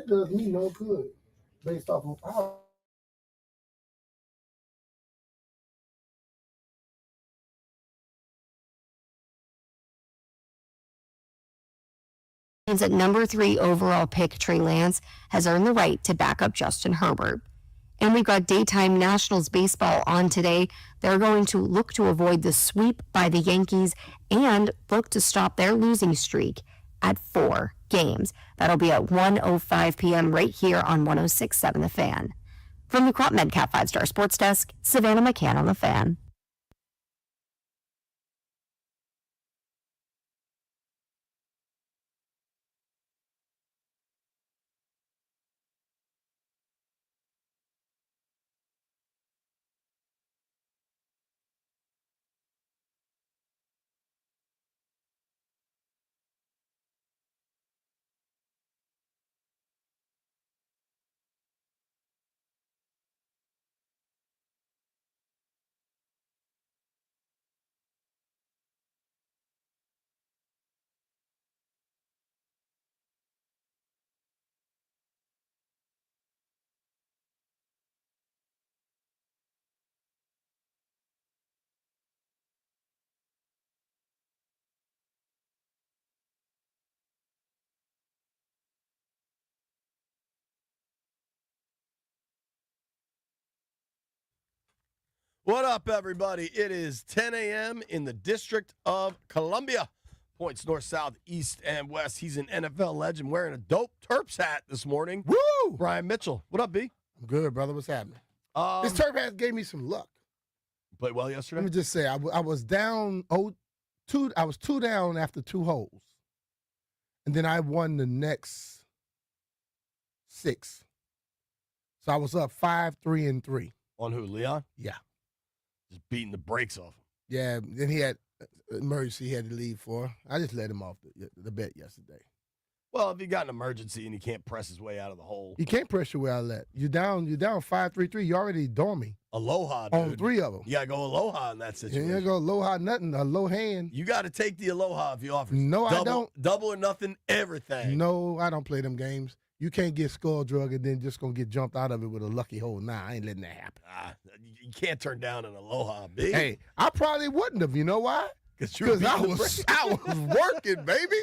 that does me no good based off of how. At number 3 overall pick, Trey Lance has earned the right to back up Justin Herbert. And we've got daytime Nationals baseball on today. They're going to look to avoid the sweep by the Yankees and look to stop their losing streak at 4 games. That'll be at 1:05 p.m. right here on 106.7 The Fan. From the Crop Medcap 5-Star Sports Desk, Savannah McCann on The Fan. What up, everybody? It is 10 a.m. in the District of Columbia. Points north, south, east, and west. He's an NFL legend wearing a dope Terps hat this morning. Woo! Brian Mitchell. What up, B? I'm good, brother. What's happening? This Terp hat gave me some luck. Played well yesterday? Let me just say, I was down 2. I was 2 down after 2 holes. And then I won the next 6. So I was up 5, 3, and 3. On who, Leon? Yeah. Just beating the brakes off him. Yeah, then he had emergency he had to leave for. I just let him off the bet yesterday. Well, if you got an emergency and he can't press his way out of the hole. You can't press your way out of that. You're down 5, 3, 3. You already dormy. Aloha, dude. On 3 of them. You got to go aloha in that situation. You got to go aloha nothing, a low hand. You got to take the aloha if you offer. No, I don't. Double or nothing, everything. No, I don't play them games. You can't get skull drug and then just going to get jumped out of it with a lucky hole. Nah, I ain't letting that happen. You can't turn down an aloha, B. Hey, I probably wouldn't have. You know why? Because I was working, baby.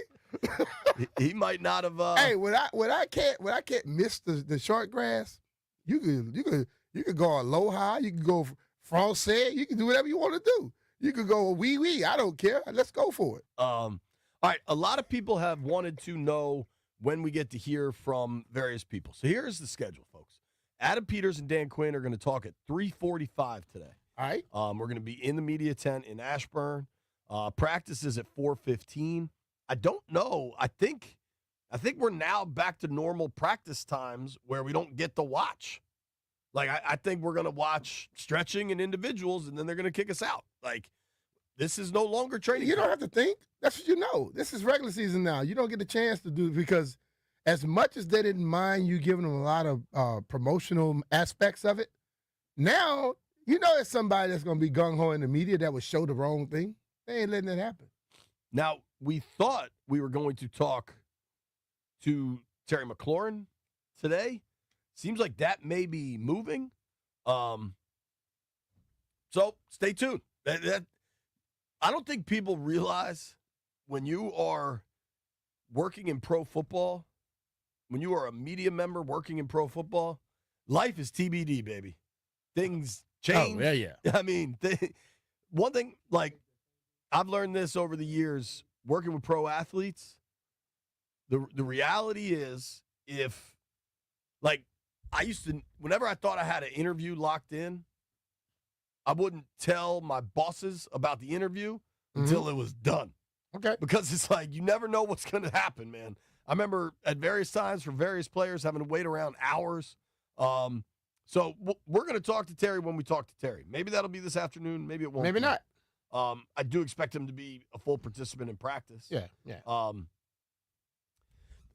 He might not have. Hey, when I can't miss the short grass, you could go aloha, you can go français, you can do whatever you want to do. You could go wee. I don't care. Let's go for it. All right. A lot of people have wanted to know when we get to hear from various people. So here's the schedule, folks. Adam Peters and Dan Quinn are going to talk at 3:45 today. All right. We're going to be in the media tent in Ashburn. Practice is at 4:15. I don't know. I think we're now back to normal practice times where we don't get to watch. Like, I think we're going to watch stretching and individuals, and then they're going to kick us out. Like, this is no longer training. You don't have to think. That's what you know. This is regular season now. You don't get a chance to do it because as much as they didn't mind you giving them a lot of promotional aspects of it, now you know there's somebody that's going to be gung-ho in the media that would show the wrong thing. They ain't letting that happen. Now, we thought we were going to talk to Terry McLaurin today. Seems like that may be moving. So stay tuned. I don't think people realize when you are working in pro football, when you are a media member working in pro football, life is TBD, baby. Things change. Oh, yeah. I mean, one thing, like, I've learned this over the years working with pro athletes. The reality is if, like, I used to, whenever I thought I had an interview locked in, I wouldn't tell my bosses about the interview until it was done. Okay. Because it's like, you never know what's going to happen, man. I remember at various times for various players having to wait around hours. So we're going to talk to Terry when we talk to Terry. Maybe that'll be this afternoon. Maybe it won't. Maybe not. I do expect him to be a full participant in practice. Yeah.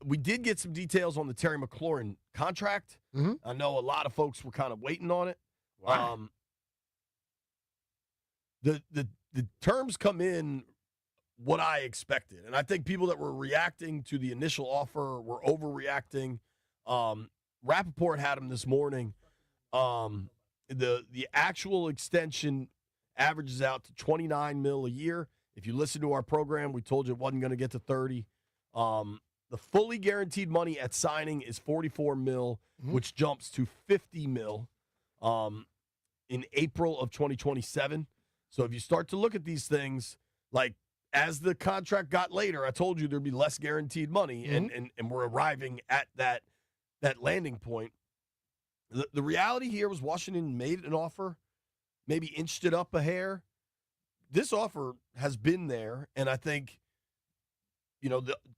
We did get some details on the Terry McLaurin contract. Mm-hmm. I know a lot of folks were kind of waiting on it. Wow. The terms come in what I expected, and I think people that were reacting to the initial offer were overreacting. Rappaport had him this morning. The actual extension averages out to $29 million a year. If you listen to our program, we told you it wasn't going to get to 30. The fully guaranteed money at signing is $44 million, which jumps to $50 million in April of 2027. So if you start to look at these things, like as the contract got later, I told you there'd be less guaranteed money, and we're arriving at that landing point. The reality here was Washington made an offer, maybe inched it up a hair. This offer has been there, and I think,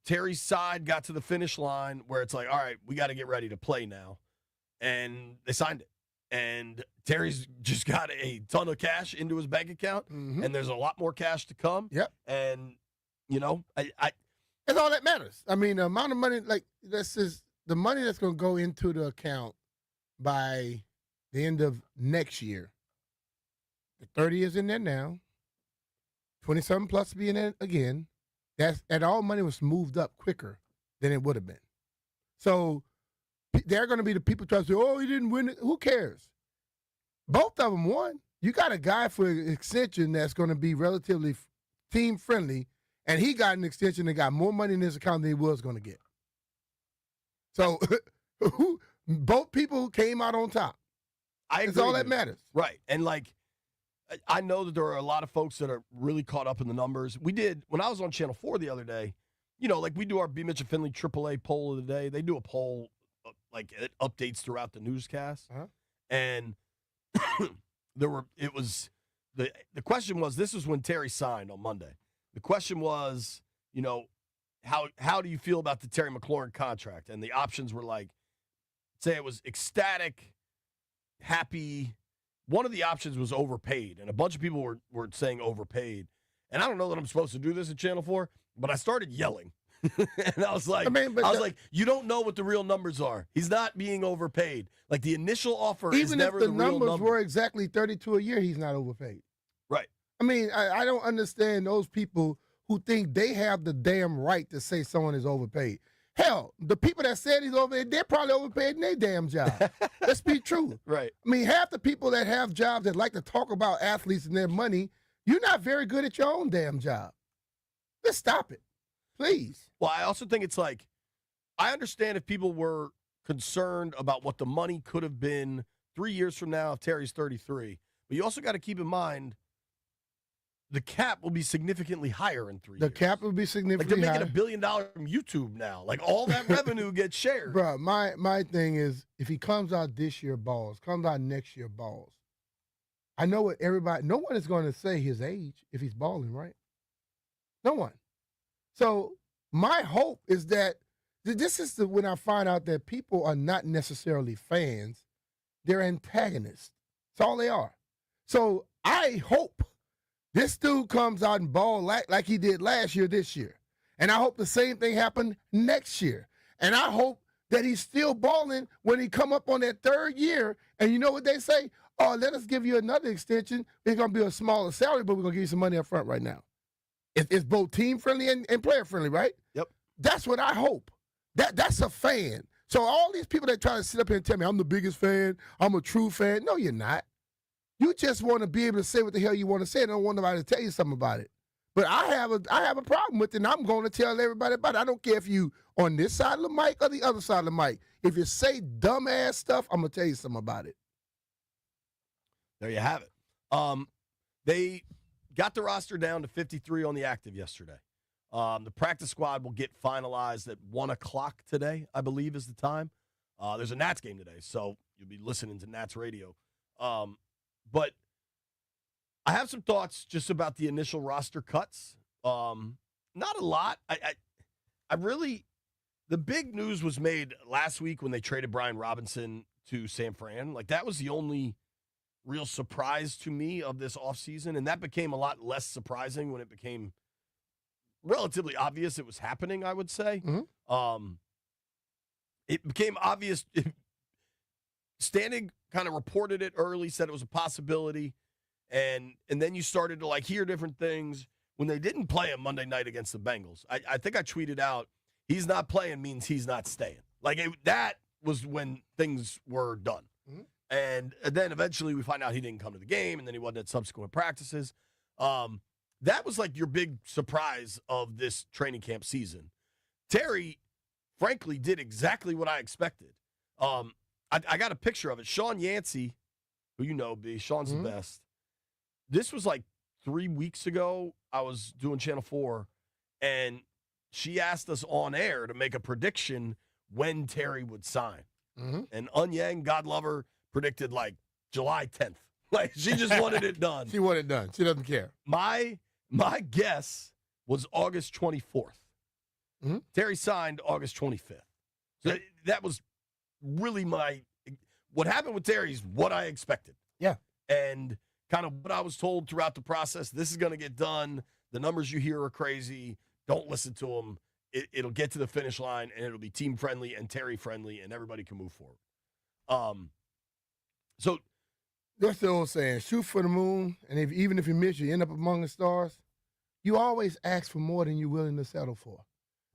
Terry's side got to the finish line where it's like, all right, we got to get ready to play now. And they signed it. And Terry's just got a ton of cash into his bank account, and there's a lot more cash to come. Yep. And, that's all that matters. I mean, the amount of money, this is the money that's going to go into the account by the end of next year. The 30 is in there now. 27 plus be in it again. That all money was moved up quicker than it would have been. So they're going to be the people trying to say, oh, he didn't win it. Who cares? Both of them won. You got a guy for an extension that's going to be relatively team friendly, and he got an extension and got more money in his account than he was going to get. So both people came out on top. That's all that matters. Right. And I know that there are a lot of folks that are really caught up in the numbers. We did, when I was on Channel 4 the other day, we do our BMitch and Finlay AAA poll of the day. They do a poll, it updates throughout the newscast. And the question was, this was when Terry signed on Monday. The question was, how do you feel about the Terry McLaurin contract? And the options were say it was ecstatic, happy. One of the options was overpaid, and a bunch of people were saying overpaid. And I don't know that I'm supposed to do this at Channel 4, but I started yelling. And I was like, you don't know what the real numbers are. He's not being overpaid. The initial offer is never the real number. Even if the numbers were exactly 32 a year, he's not overpaid. Right. I mean, I don't understand those people who think they have the damn right to say someone is overpaid. Hell, the people that said he's overpaid, they're probably overpaid in their damn job. Let's be true. Right. I mean, half the people that have jobs that like to talk about athletes and their money, you're not very good at your own damn job. Let's stop it, please. Well, I also think it's I understand if people were concerned about what the money could have been 3 years from now if Terry's 33. But you also got to keep in mind the cap will be significantly higher in 3 years. The cap will be significantly higher. They're making $1 billion from YouTube now. All that revenue gets shared. Bro, my thing is, if he comes out this year, balls. Comes out next year, balls. I know what no one is going to say his age if he's balling, right? No one. So my hope is that this is when I find out that people are not necessarily fans. They're antagonists. That's all they are. So I hope this dude comes out and ball like he did last year, this year. And I hope the same thing happen next year. And I hope that he's still balling when he come up on that third year. And you know what they say? Oh, let us give you another extension. It's going to be a smaller salary, but we're going to give you some money up front right now. It's both team-friendly and player-friendly, right? Yep. That's what I hope. That's a fan. So all these people that try to sit up here and tell me I'm the biggest fan, I'm a true fan. No, you're not. You just want to be able to say what the hell you want to say and don't want nobody to tell you something about it. But I have a problem with it, and I'm going to tell everybody about it. I don't care if you on this side of the mic or the other side of the mic. If you say dumbass stuff, I'm going to tell you something about it. There you have it. They got the roster down to 53 on the active yesterday. The practice squad will get finalized at 1 o'clock today, I believe is the time. There's a Nats game today, so you'll be listening to Nats radio. But I have some thoughts just about the initial roster cuts. Not a lot. I really, the big news was made last week when they traded Brian Robinson to San Fran. That was the only real surprise to me of this offseason, and that became a lot less surprising when it became relatively obvious it was happening, I would say. It became obvious. Standing kind of reported it early, said it was a possibility, and then you started to hear different things when they didn't play him Monday night against the Bengals. I think I tweeted out, he's not playing means he's not staying. That was when things were done. Mhm. And then eventually we find out he didn't come to the game, and then he wasn't at subsequent practices. That was like your big surprise of this training camp season. Terry, frankly, did exactly what I expected. I got a picture of it. Sean Yancey, who you know, B, Sean's the best. This was like 3 weeks ago. I was doing Channel 4, and she asked us on air to make a prediction when Terry would sign. And Yang, God love her, predicted like July 10th. Like, she just wanted it done. She wanted it done. She doesn't care. My guess was August 24th. Terry signed August 25th. So that was really what happened with Terry is what I expected. Yeah. And kind of what I was told throughout the process. This is going to get done. The numbers you hear are crazy. Don't listen to them. It'll get to the finish line, and it'll be team friendly and Terry friendly, and everybody can move forward. So that's the old saying, shoot for the moon, and even if you miss, you end up among the stars. You always ask for more than you're willing to settle for.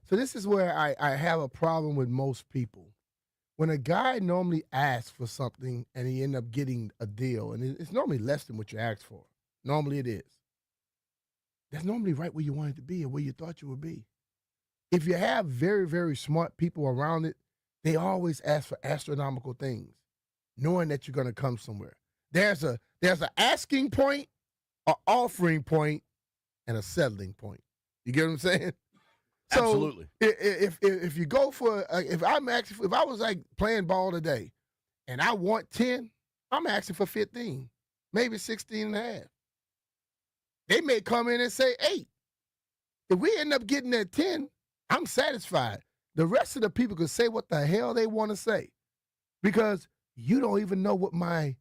So this is where I have a problem with most people. When a guy normally asks for something and he end up getting a deal, and it's normally less than what you asked for. Normally it is. That's normally right where you wanted to be and where you thought you would be. If you have very, very smart people around it, they always ask for astronomical things, knowing that you're going to come somewhere. There's an asking point, an offering point, and a settling point. You get what I'm saying? So absolutely. If you go for if I was like playing ball today, and I want 10, I'm asking for 15, maybe 16 and a half. They may come in and say 8. If we end up getting that 10, I'm satisfied. The rest of the people can say what the hell they want to say, because you don't even know what my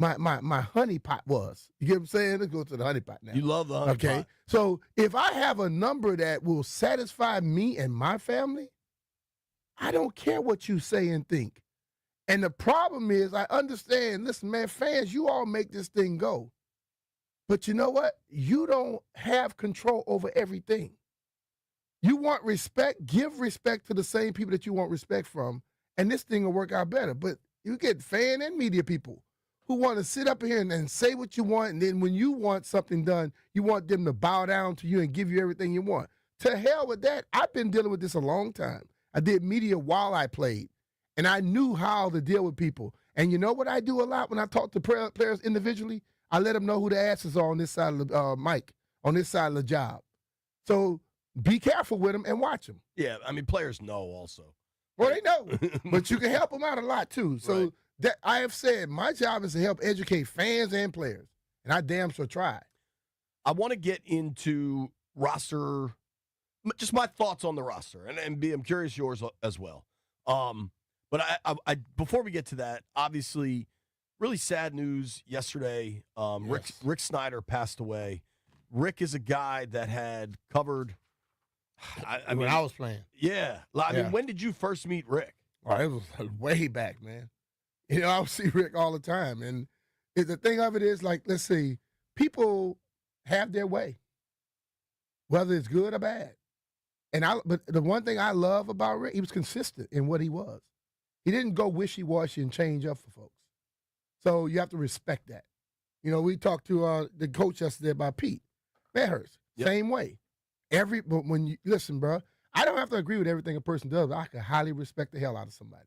honey pot was. You get what I'm saying? Let's go to the honey pot now. You love the honey pot. So if I have a number that will satisfy me and my family, I don't care what you say and think. And the problem is, I understand, listen, man, fans, you all make this thing go. But you know what? You don't have control over everything. You want respect, give respect to the same people that you want respect from, and this thing will work out better. But you get fan and media people who want to sit up here and say what you want, and then when you want something done, you want them to bow down to you and give you everything you want. To hell with that. I've been dealing with this a long time. I did media while I played, and I knew how to deal with people. And you know what I do a lot when I talk to players individually? I let them know who the asses are on this side of the mic, on this side of the job. So be careful with them and watch them. Yeah, I mean, players know also. Well, they know, but you can help them out a lot too. So right. That I have said, my job is to help educate fans and players, and I damn sure try. I want to get into roster, just my thoughts on the roster, and B, I'm curious yours as well. But I before we get to that, obviously, really sad news yesterday. Yes. Rick Snyder passed away. Rick is a guy that had covered. When I was playing. Yeah. I mean, when did you first meet Rick? Oh, it was way back, man. You know, I would see Rick all the time. And the thing of it is, like, let's see, people have their way, whether it's good or bad. But the one thing I love about Rick, he was consistent in what he was. He didn't go wishy-washy and change up for folks. So you have to respect that. You know, we talked to the coach yesterday about Pete Medhurst. Yep. Same way. But when you listen, bro, I don't have to agree with everything a person does, but I can highly respect the hell out of somebody.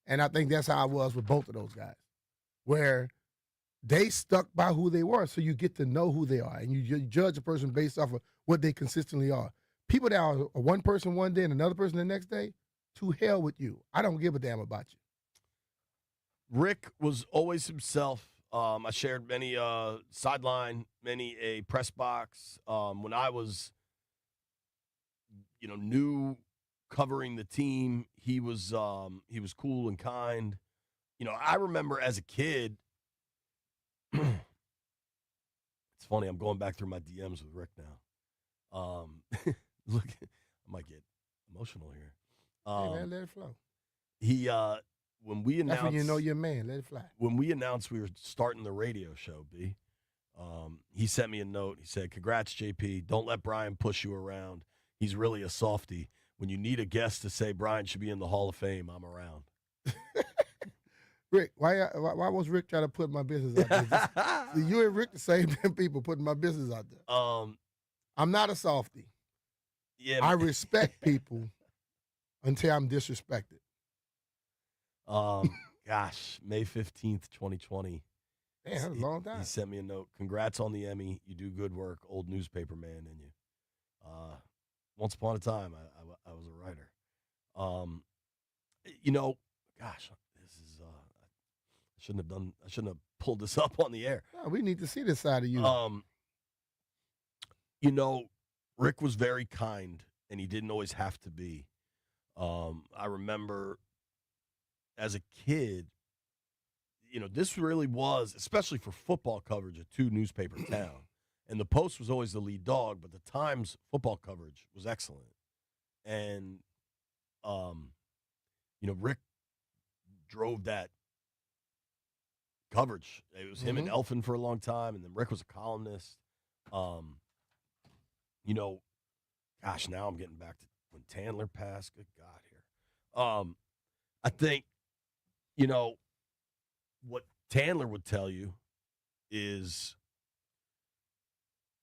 And I think that's how I was with both of those guys, where they stuck by who they were, so you get to know who they are, and you judge a person based off of what they consistently are. People that are one person one day and another person the next day, to hell with you. I don't give a damn about you. Rick was always himself. I shared many sideline, many a press box. When I was, new covering the team, he was cool and kind. I remember as a kid. It's funny. I'm going back through my DMs with Rick now. Look, I might get emotional here. Hey, man, let it flow. He when we announced, that's when you know you're a man. Let it fly. When we announced we were starting the radio show, B, he sent me a note. He said, "Congrats, JP. Don't let Brian push you around. He's really a softie. When you need a guest to say Brian should be in the Hall of Fame, I'm around." Rick, why was Rick trying to put my business out there? See, you and Rick the same damn people putting my business out there. I'm not a softie. Yeah, I respect people until I'm disrespected. Gosh, May 15th, 2020. Man, that was a long time. He sent me a note. Congrats on the Emmy. You do good work, old newspaper man in you. Once upon a time, I was a writer. Gosh, this is I shouldn't have pulled this up on the air. No, we need to see this side of you. Rick was very kind, and he didn't always have to be. I remember as a kid, this really was, especially for football coverage, a two-newspaper town. And the Post was always the lead dog, but the Times football coverage was excellent. And, Rick drove that coverage. It was him and Elfin for a long time, and then Rick was a columnist. Gosh, now I'm getting back to when Tandler passed. Good God here. I think, what Tandler would tell you is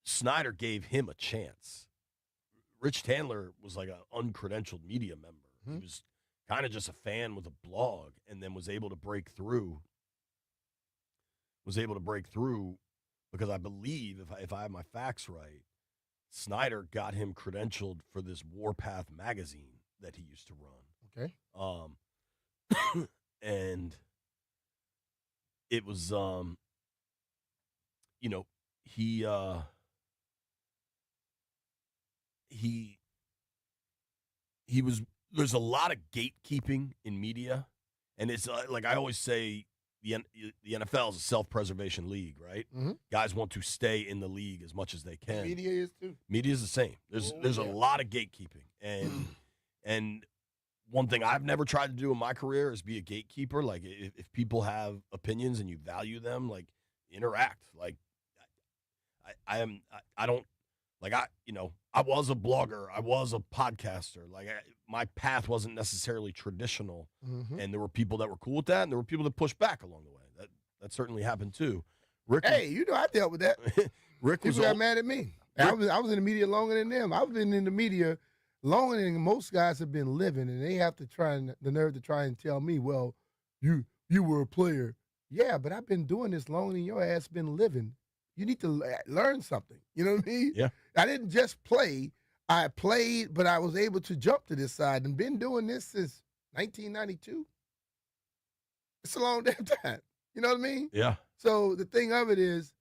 Snyder gave him a chance. Rich Tandler was like an uncredentialed media member. He was kind of just a fan with a blog, and then was able to break through. Because I believe, if I have my facts right, Snyder got him credentialed for this Warpath magazine that he used to run. Okay. And it was, he was, there's a lot of gatekeeping in media. And it's like I always say, the NFL is a self-preservation league, right? Mm-hmm. Guys want to stay in the league as much as they can. Media is too. Media is the same. There's a lot of gatekeeping, and one thing I've never tried to do in my career is be a gatekeeper. Like if people have opinions and you value them, like interact. Like I was a blogger, I was a podcaster. Like my path wasn't necessarily traditional, and there were people that were cool with that, and there were people that pushed back along the way. That certainly happened too. Rick, I dealt with that. Rick people got mad at me. I was in the media longer than them. I've been in the media longer than most guys have been living, and they have to the nerve to try and tell me, well, you were a player. Yeah, but I've been doing this longer than your ass been living. You need to learn something. You know what I mean? Yeah. I didn't just play. I played, but I was able to jump to this side and been doing this since 1992. It's a long damn time. You know what I mean? Yeah. So the thing of it is,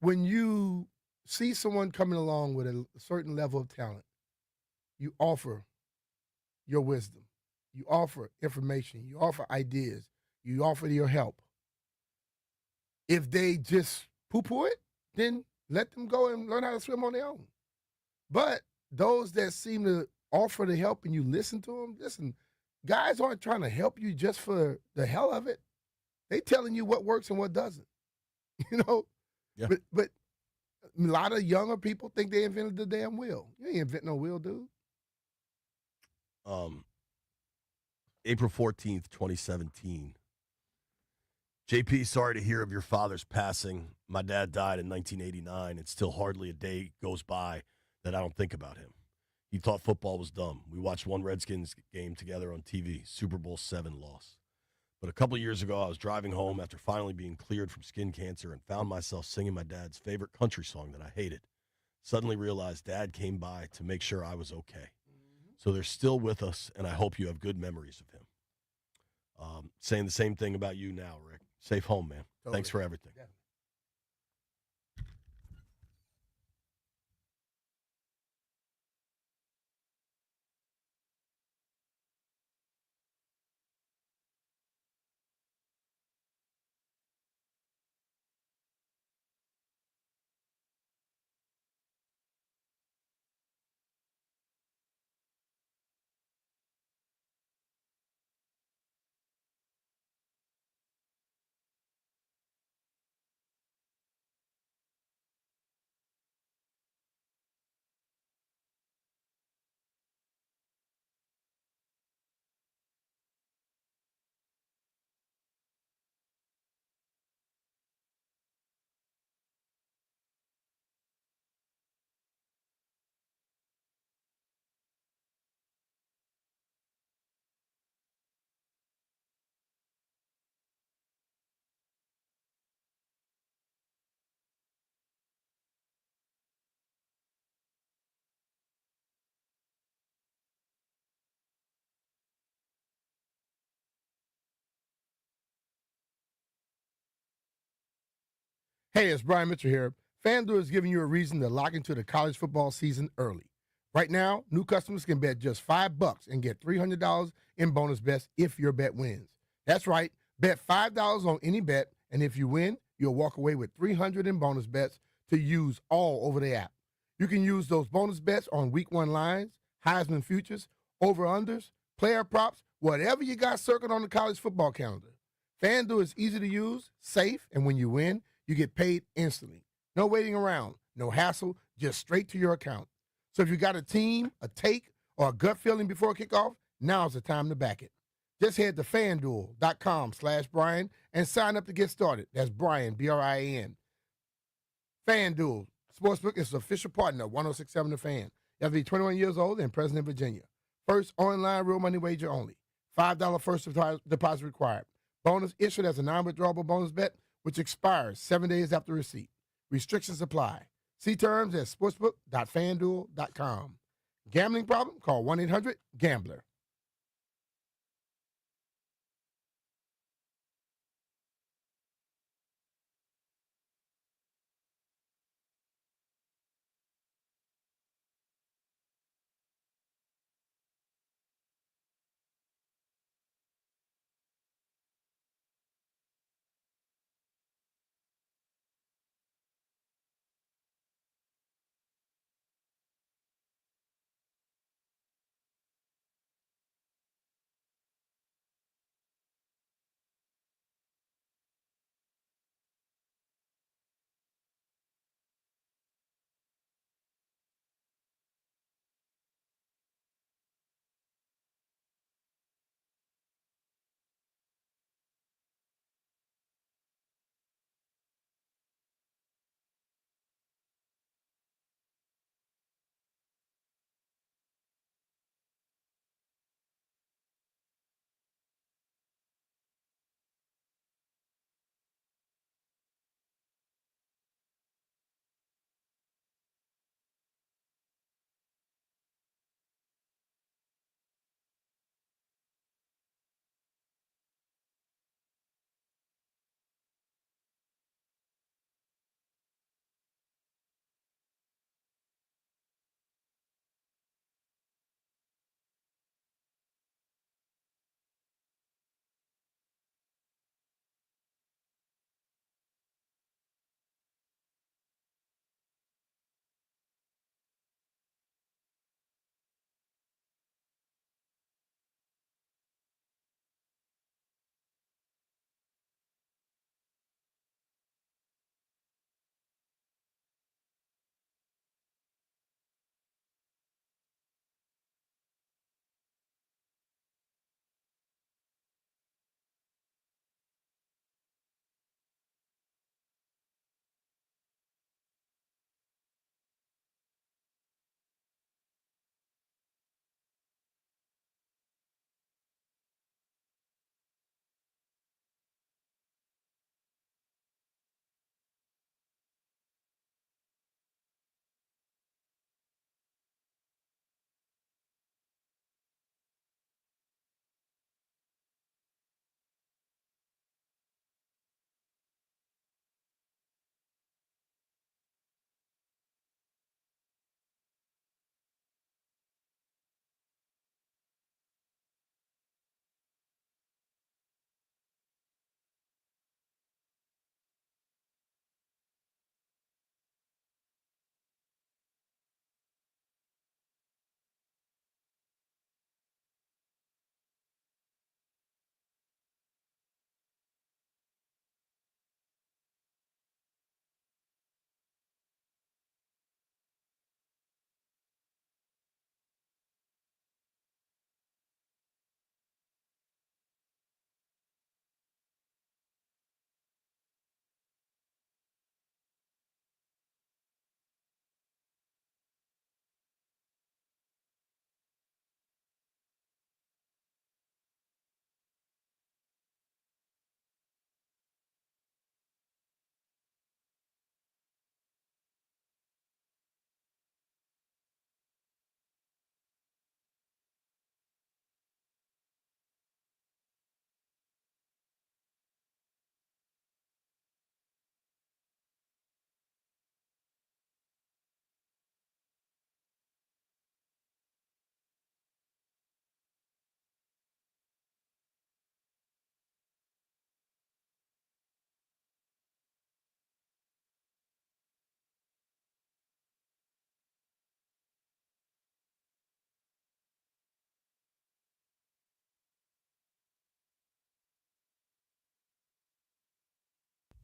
when you see someone coming along with a certain level of talent, you offer your wisdom. You offer information. You offer ideas. You offer your help. If they just poo-poo it, then let them go and learn how to swim on their own. But those that seem to offer the help and you listen to them, listen, guys aren't trying to help you just for the hell of it. They telling you what works and what doesn't. You know? Yeah. But a lot of younger people think they invented the damn wheel. You ain't invent no wheel, dude. April 14th, 2017. JP, sorry to hear of your father's passing. My dad died in 1989, and still hardly a day goes by that I don't think about him. He thought football was dumb. We watched one Redskins game together on TV, Super Bowl VII loss. But a couple of years ago, I was driving home after finally being cleared from skin cancer and found myself singing my dad's favorite country song that I hated. Suddenly realized Dad came by to make sure I was okay. So they're still with us, and I hope you have good memories of him. Saying the same thing about you now, Rick. Safe home, man. Totally. Thanks for everything. Yeah. Hey, it's Brian Mitchell here. FanDuel is giving you a reason to lock into the college football season early. Right now, new customers can bet just $5 and get $300 in bonus bets if your bet wins. That's right, bet $5 on any bet, and if you win, you'll walk away with $300 in bonus bets to use all over the app. You can use those bonus bets on week one lines, Heisman futures, over-unders, player props, whatever you got circled on the college football calendar. FanDuel is easy to use, safe, and when you win, you get paid instantly. No waiting around, no hassle, just straight to your account. So if you got a team, a take, or a gut feeling before kickoff, now's the time to back it. Just head to FanDuel.com/Brian and sign up to get started. That's Brian, B-R-I-A-N. FanDuel Sportsbook is the official partner of 106.7 The Fan. You have to be 21 years old and present in Virginia. First online real money wager only. $5 first deposit required. Bonus issued as a non-withdrawable bonus bet, which expires 7 days after receipt. Restrictions apply. See terms at sportsbook.fanduel.com. Gambling problem? Call 1-800-GAMBLER.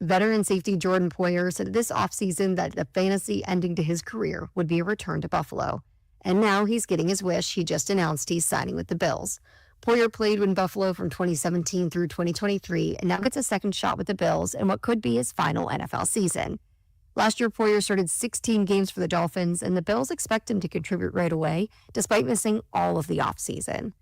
Veteran safety Jordan Poyer said this offseason that the fantasy ending to his career would be a return to Buffalo. And now he's getting his wish. He just announced he's signing with the Bills. Poyer played in Buffalo from 2017 through 2023 and now gets a second shot with the Bills in what could be his final NFL season. Last year, Poyer started 16 games for the Dolphins, and the Bills expect him to contribute right away, despite missing all of the offseason.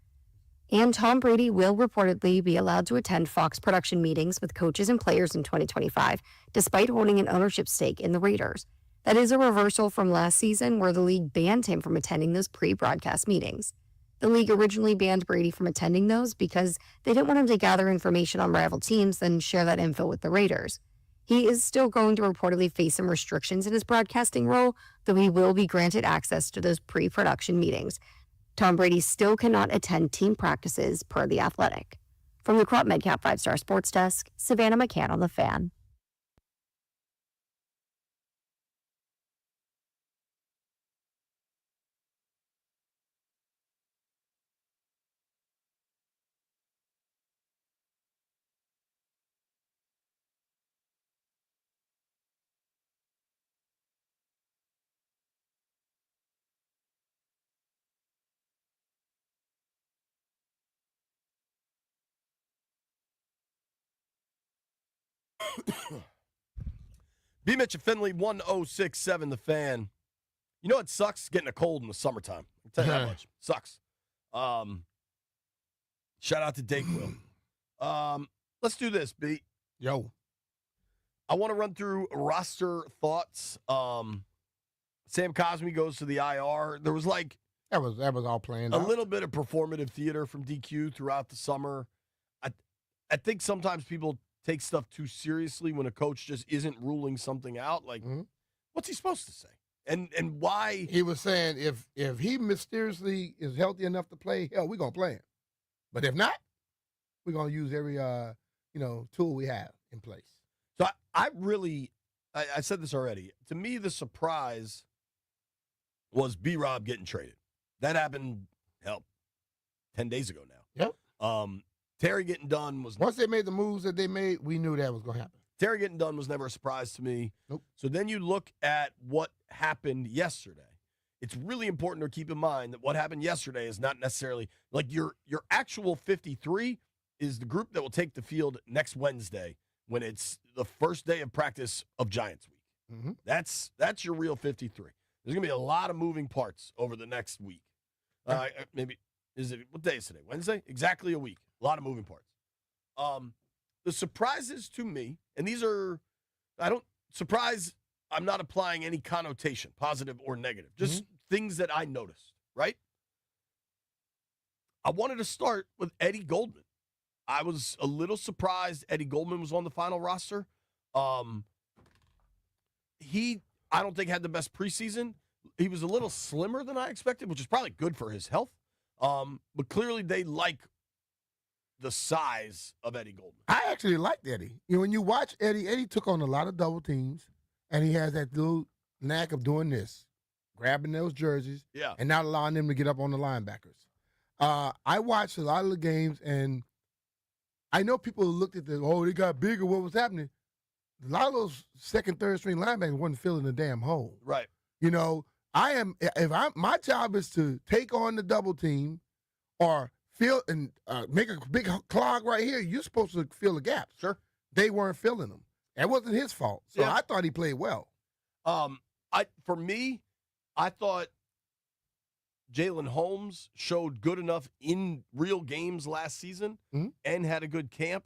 And Tom Brady will reportedly be allowed to attend Fox production meetings with coaches and players in 2025, despite holding an ownership stake in the Raiders. That is a reversal from last season, where the league banned him from attending those pre-broadcast meetings. The league originally banned Brady from attending those because they didn't want him to gather information on rival teams, then share that info with the Raiders. He is still going to reportedly face some restrictions in his broadcasting role, though he will be granted access to those pre-production meetings. Tom Brady still cannot attend team practices per The Athletic. From the Crop Medcap 5-Star Sports Desk, Savannah McCann on The Fan. BMitch and Finlay, 1067 The Fan. You know it sucks getting a cold in the summertime. I'll tell you that much. Sucks. Shout out to Dayquil. Let's do this, B. Yo. I want to run through roster thoughts. Sam Cosmi goes to the IR. There was like That was all planned out. a little bit of performative theater from DQ throughout the summer. I think sometimes people take stuff too seriously when a coach just isn't ruling something out. Like, what's he supposed to say? And why? He was saying if he mysteriously is healthy enough to play, hell, we're gonna play him. But if not, we're gonna use every tool we have in place. So I said this already. To me, the surprise was B-Rob getting traded. That happened, 10 days ago now. Yep. Terry getting done was Once they made the moves that they made, we knew that was gonna happen. Terry getting done was never a surprise to me. Nope. So then you look at what happened yesterday. It's really important to keep in mind that what happened yesterday is not necessarily like your actual 53 is the group that will take the field next Wednesday when it's the first day of practice of Giants week. Mm-hmm. That's your real 53. There's going to be a lot of moving parts over the next week. Maybe what day is today? Wednesday? Exactly a week. A lot of moving parts. The surprises to me, and these are, I'm not applying any connotation, positive or negative, just things that I noticed, right? I wanted to start with Eddie Goldman. I was a little surprised Eddie Goldman was on the final roster. He, I don't think, had the best preseason. He was a little slimmer than I expected, which is probably good for his health. But clearly they like the size of Eddie Goldman. I actually liked Eddie. When you watch Eddie took on a lot of double teams, and he has that little knack of doing this, grabbing those jerseys, and not allowing them to get up on the linebackers. I watched a lot of the games, and I know people looked at they got bigger, what was happening? A lot of those second, third string linebackers wasn't filling the damn hole. Right. My job is to take on the double team or fill and make a big clog right here. You're supposed to fill the gaps. Sure. They weren't filling them. That wasn't his fault. So I thought he played well. For me, I thought Jalen Holmes showed good enough in real games last season and had a good camp.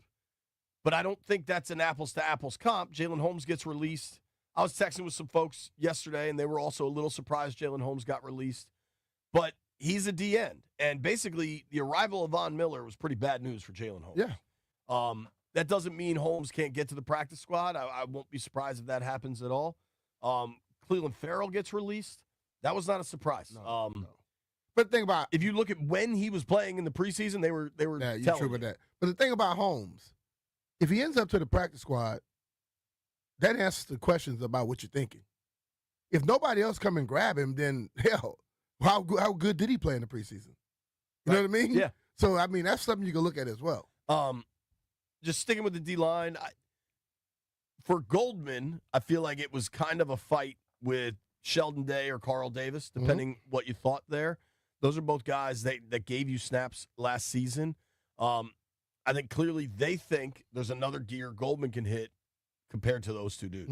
But I don't think that's an apples-to-apples comp. Jalen Holmes gets released. I was texting with some folks yesterday, and they were also a little surprised Jalen Holmes got released. But he's a D-end. And basically, the arrival of Von Miller was pretty bad news for Jalen Holmes. Yeah. That doesn't mean Holmes can't get to the practice squad. I won't be surprised if that happens at all. Cleveland Farrell gets released. That was not a surprise. No. But the thing about, if you look at when he was playing in the preseason, they were you're telling true you. about that. But the thing about Holmes, if he ends up to the practice squad, that answers the questions about what you're thinking. If nobody else come and grab him, then hell, how good did he play in the preseason? You know what I mean? Yeah. So I mean that's something you can look at as well. Just sticking with the D line, for Goldman, I feel like it was kind of a fight with Sheldon Day or Carl Davis, depending what you thought there. Those are both guys that gave you snaps last season. I think clearly they think there's another gear Goldman can hit compared to those two dudes.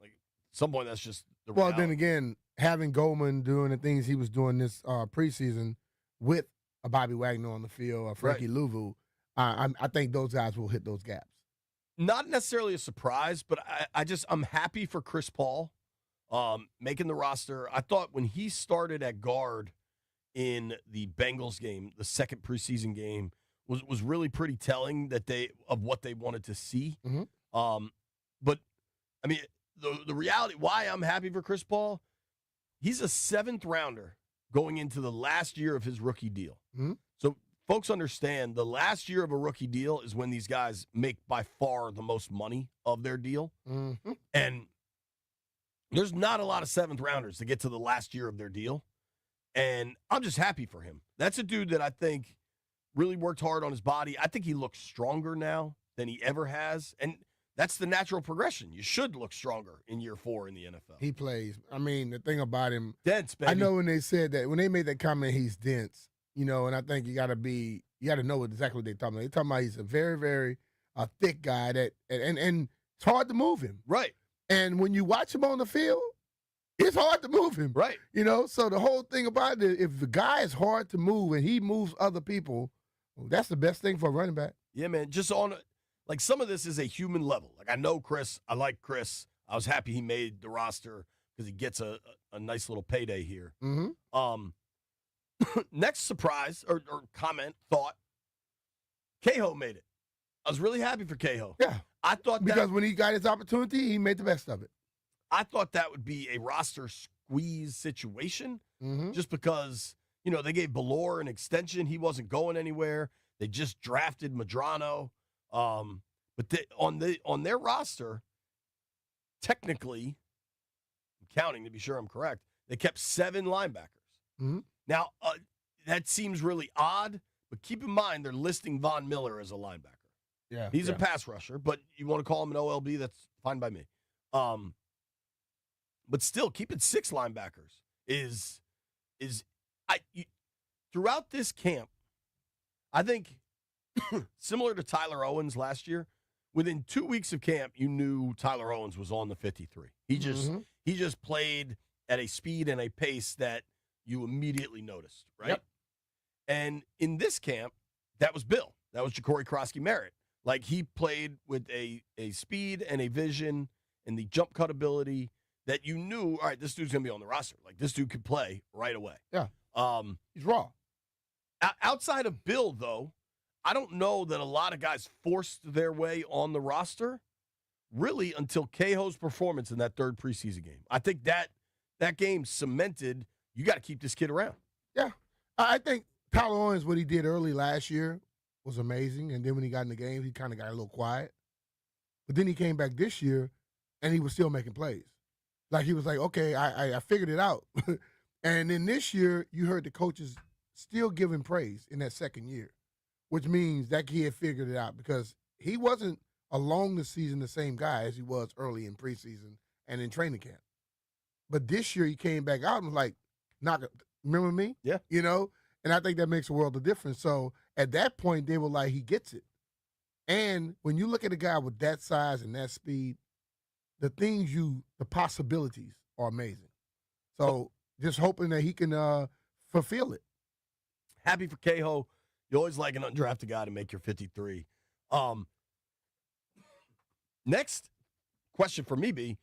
Like at some point, that's just the reality. Then again, having Goldman doing the things he was doing this preseason with a Bobby Wagner on the field, or Frankie Louvu, I think those guys will hit those gaps. Not necessarily a surprise, but I'm happy for Chris Paul making the roster. I thought when he started at guard in the Bengals game, the second preseason game, was really pretty telling of what they wanted to see. But I mean, the reality why I'm happy for Chris Paul, he's a 7th rounder going into the last year of his rookie deal. So folks understand the last year of a rookie deal is when these guys make by far the most money of their deal. And there's not a lot of 7th rounders to get to the last year of their deal. And I'm just happy for him. That's a dude that I think really worked hard on his body. I think he looks stronger now than he ever has. And that's the natural progression. You should look stronger in year 4 in the NFL. He plays. I mean, the thing about him, dense, baby. I know when they said that, when they made that comment, he's dense, and I think you got to know exactly what they're talking about. They're talking about he's a very, very thick guy and it's hard to move him. Right. And when you watch him on the field, it's hard to move him. Right. So the whole thing about it, if the guy is hard to move and he moves other people, well, that's the best thing for a running back. Yeah, man. Just like some of this is a human level. Like I know Chris. I like Chris. I was happy he made the roster because he gets a nice little payday here. Next surprise or comment, thought, Cahill made it. I was really happy for Cahill. Yeah. I thought because when he got his opportunity, he made the best of it. I thought that would be a roster squeeze situation just because, they gave Ballore an extension. He wasn't going anywhere. They just drafted Medrano. But on their roster, technically, I'm counting to be sure I'm correct, they kept 7 linebackers. Now, that seems really odd, but keep in mind they're listing Von Miller as a linebacker. Yeah, he's a pass rusher, but you want to call him an OLB, that's fine by me. But still, keeping 6 linebackers throughout this camp, I think similar to Tyler Owens last year, within 2 weeks of camp, you knew Tyler Owens was on the 53. He just played at a speed and a pace that you immediately noticed, right? Yep. And in this camp, that was Bill. That was Ja'Cory Krosky-Merritt. Like he played with a speed and a vision and the jump cut ability that you knew, all right, this dude's going to be on the roster. Like this dude could play right away. Yeah. He's raw. Outside of Bill, though, I don't know that a lot of guys forced their way on the roster really until Cahill's performance in that 3rd preseason game. I think that game cemented, you got to keep this kid around. Yeah. I think Tyler Owens, what he did early last year was amazing. And then when he got in the game, he kind of got a little quiet. But then he came back this year, and he was still making plays. Like he was like, okay, I figured it out. And then this year, you heard the coaches still giving praise in that 2nd year, which means that kid figured it out because he wasn't along the season the same guy as he was early in preseason and in training camp. But this year he came back out and was like, remember me? Yeah. And I think that makes a world of difference. So at that point, they were like, he gets it. And when you look at a guy with that size and that speed, the possibilities are amazing. So just hoping that he can fulfill it. Happy for Cahill. You always like an undrafted guy to make your 53. Next question for me be,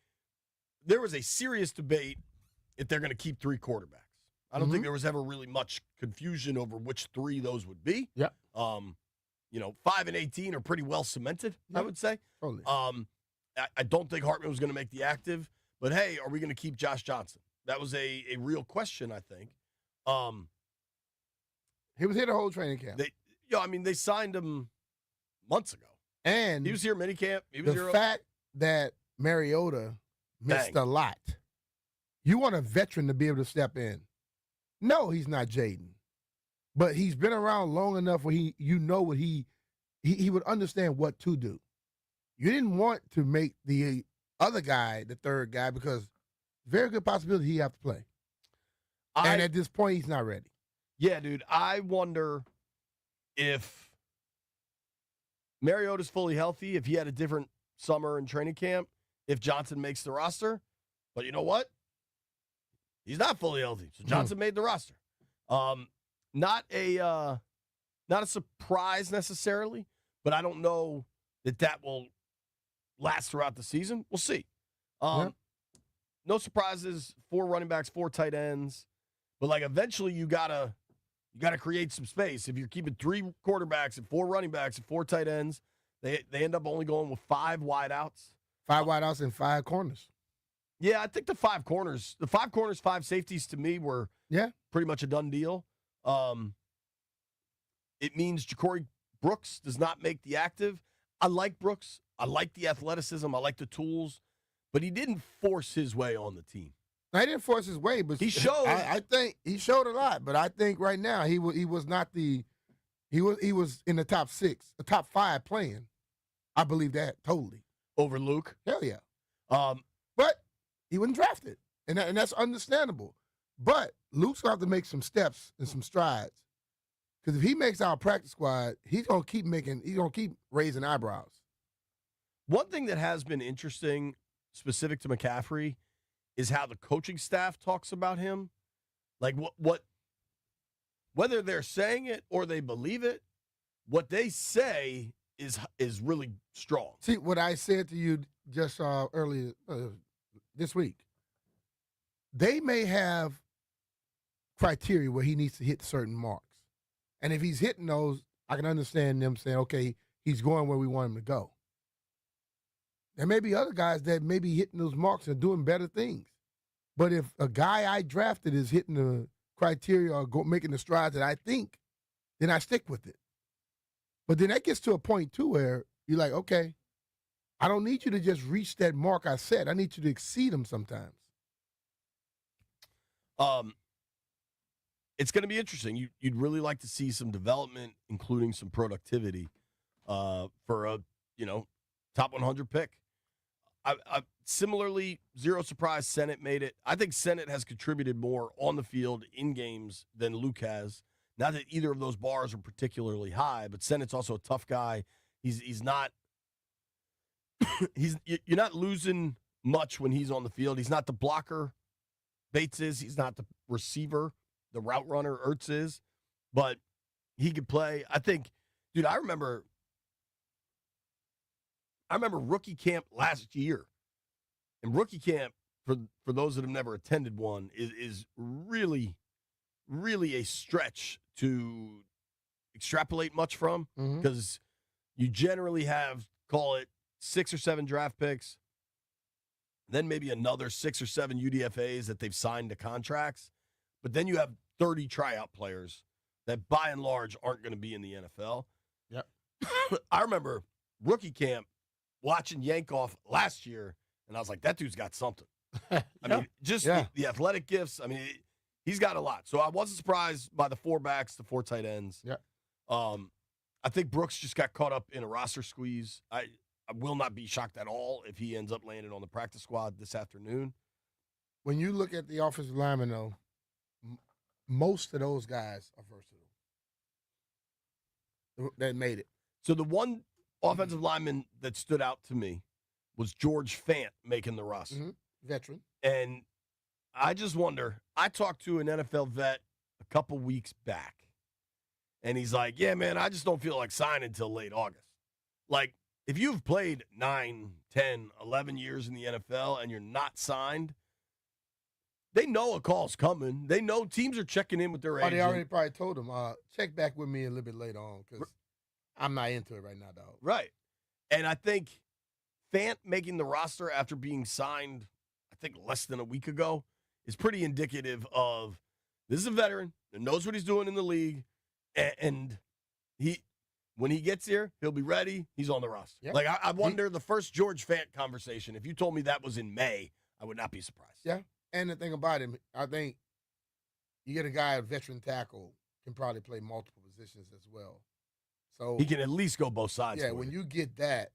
there was a serious debate if they're going to keep 3 quarterbacks. I don't think there was ever really much confusion over which 3 those would be. Yeah. 5 and 18 are pretty well cemented, I would say. Totally. I don't think Hartman was going to make the active, but hey, are we going to keep Josh Johnson? That was a real question, I think. He was here the whole training camp. They signed him months ago. And he was here minicamp. The fact that Mariota missed a lot, you want a veteran to be able to step in. No, he's not Jaden. But he's been around long enough where what he would understand what to do. you didn't want to make the other guy the third guy because very good possibility he have to play. And at this point, he's not ready. Yeah, dude. I wonder if Mariota's fully healthy, if he had a different summer and training camp, if Johnson makes the roster. But you know what? He's not fully healthy, so Johnson made the roster. Not a surprise necessarily, but I don't know that will last throughout the season. We'll see. No surprises. 4 running backs, 4 tight ends, but like eventually you gotta create some space. If you're keeping 3 quarterbacks and 4 running backs and 4 tight ends, they end up only going with 5 wideouts. 5 wideouts and 5 corners. Yeah, I think the 5 corners, 5 safeties to me were pretty much a done deal. It means Ja'Cory Brooks does not make the active. I like Brooks. I like the athleticism. I like the tools, but he didn't force his way on the team. I didn't force his way, but he showed. I think he showed a lot, but I think right now he was not he was in the top 6, the top 5 playing. I believe that totally Over Luke. Hell yeah. But he wasn't drafted, and that's understandable. But Luke's gonna have to make some steps and some strides, because if he makes our practice squad, he's gonna keep raising eyebrows. One thing that has been interesting, specific to McCaffrey, is how the coaching staff talks about him. Like what whether they're saying it or they believe it, what they say is really strong. See, what I said to you just earlier this week, they may have criteria where he needs to hit certain marks. And if he's hitting those, I can understand them saying, okay, he's going where we want him to go. There may be other guys that may be hitting those marks and doing better things. But if a guy I drafted is hitting the criteria or making the strides that I think, then I stick with it. But then that gets to a point, too, where you're like, okay, I don't need you to just reach that mark I set. I need you to exceed them sometimes. It's going to be interesting. You'd really like to see some development, including some productivity, for a top 100 pick. I similarly, zero surprise, Sennett made it. I think Sennett has contributed more on the field in games than Luke has. Not that either of those bars are particularly high, but Sennett's also a tough guy. He's not you're not losing much when he's on the field. He's not the blocker Bates is. He's not the receiver, the route runner Ertz is, but he could play. I think, dude, I remember rookie camp last year. And rookie camp, for those that have never attended one, is really, really a stretch to extrapolate much from, because you generally have, call it 6 or 7 draft picks, then maybe another 6 or 7 UDFAs that they've signed to contracts, but then you have 30 tryout players that by and large aren't going to be in the NFL. Yep. I remember rookie camp watching Yankoff last year, and I was like, that dude's got something. I mean, just the athletic gifts. I mean, he's got a lot. So I wasn't surprised by the 4 backs, the 4 tight ends. Yeah. I think Brooks just got caught up in a roster squeeze. I will not be shocked at all if he ends up landing on the practice squad this afternoon. When you look at the offensive linemen, though, most of those guys are versatile. That made it. So the one offensive lineman that stood out to me was George Fant making the roster. Veteran. And I just wonder, I talked to an NFL vet a couple weeks back, and he's like, yeah, man, I just don't feel like signing until late August. Like, if you've played 9, 10, 11 years in the NFL and you're not signed, they know a call's coming. They know teams are checking in with their agent. They already probably told him, check back with me a little bit later on, because I'm not into it right now, dog. Right. And I think Fant making the roster after being signed, I think less than a week ago, is pretty indicative of this is a veteran that knows what he's doing in the league, and when he gets here, he'll be ready. He's on the roster. Yep. Like, I wonder, the first George Fant conversation, if you told me that was in May, I would not be surprised. Yeah. And the thing about him, I think you get a guy, a veteran tackle, can probably play multiple positions as well. So he can at least go both sides. Yeah, when you get that,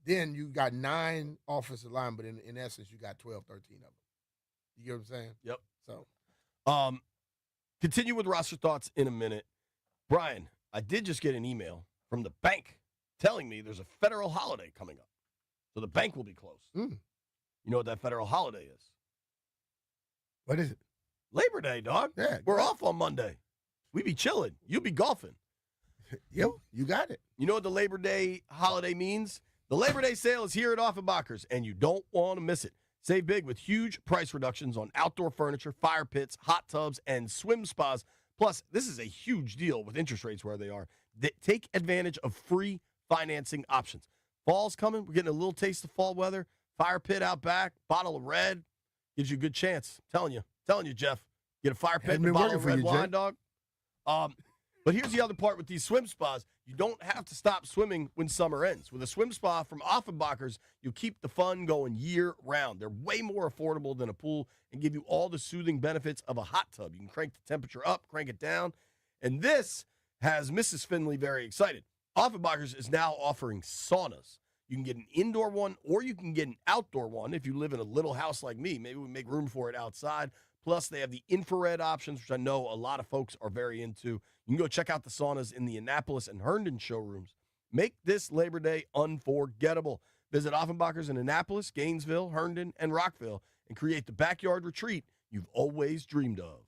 then you got 9 offensive line, but in essence, you got 12, 13 of them. You get what I'm saying? Yep. So, Continue with roster thoughts in a minute. Brian, I did just get an email from the bank telling me there's a federal holiday coming up. So the bank will be closed. Mm. You know what that federal holiday is? what is it? Labor Day, dog. Yeah, We're good. off on Monday. We be chilling. You be golfing. Yo, you got it. You know what the Labor Day holiday means? The Labor Day sale is here at Offenbachers, and you don't want to miss it. Save big with huge price reductions on outdoor furniture, fire pits, hot tubs, and swim spas. Plus, this is a huge deal with interest rates where they are. Take advantage of free financing options. Fall's coming. We're getting a little taste of fall weather. Fire pit out back, bottle of red. Gives you a good chance. Telling you, Jeff. Get a fire pit and a been bottle working of for red you, wine, Jay. dog. But here's the other part with these swim spas. You don't have to stop swimming when summer ends. With a swim spa from Offenbachers, you'll keep the fun going year-round. They're way more affordable than a pool and give you all the soothing benefits of a hot tub. You can crank the temperature up, crank it down. And this has Mrs. Finlay very excited. Offenbachers is now offering saunas. You can get an indoor one or you can get an outdoor one if you live in a little house like me. Maybe we make room for it outside. Plus, they have the infrared options, which I know a lot of folks are very into. You can go check out the saunas in the Annapolis and Herndon showrooms. Make this Labor Day unforgettable. Visit Offenbachers in Annapolis, Gainesville, Herndon, and Rockville and create the backyard retreat you've always dreamed of.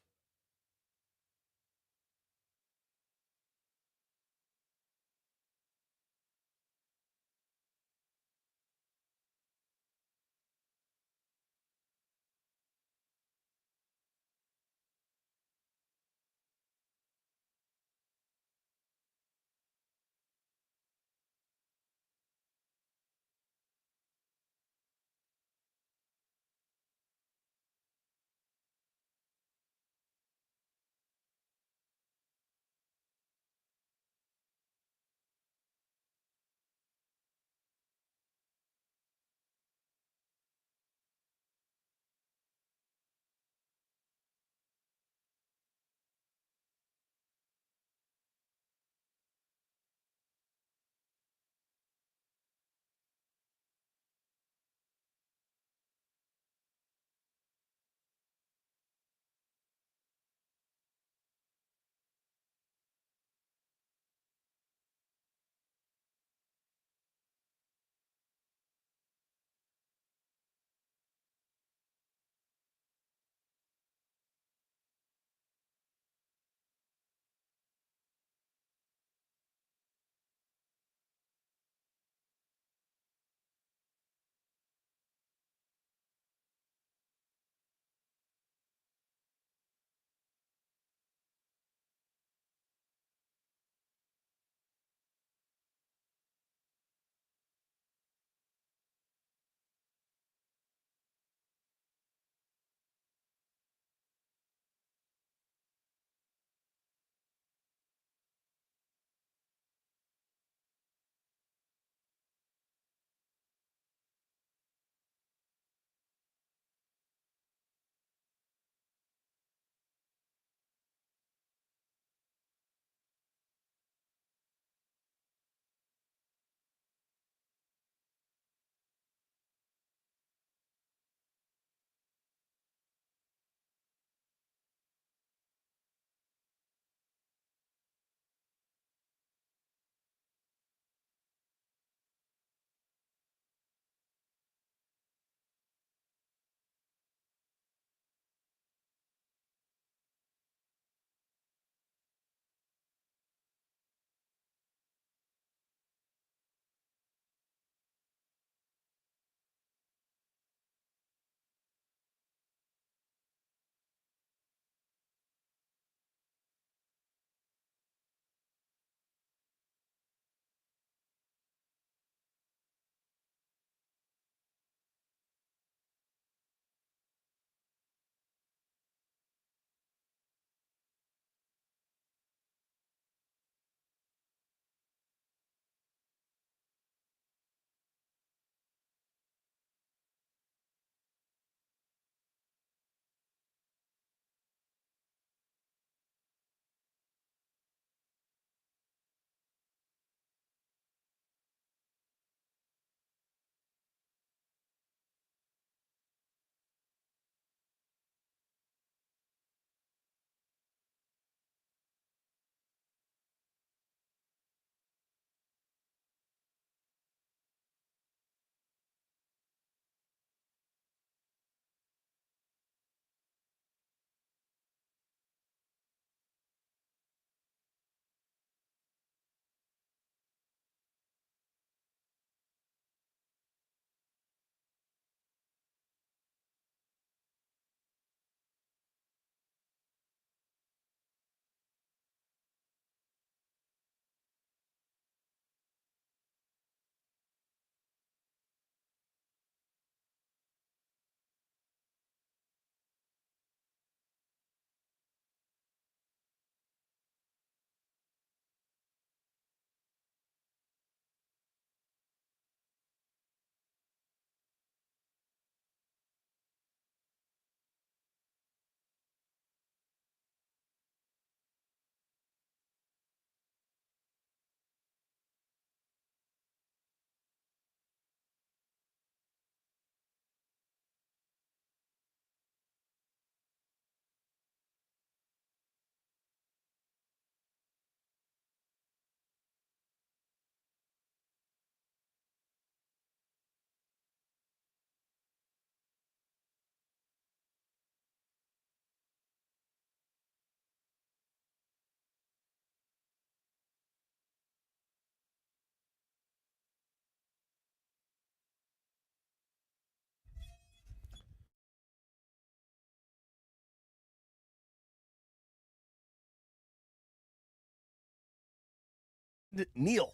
Neal.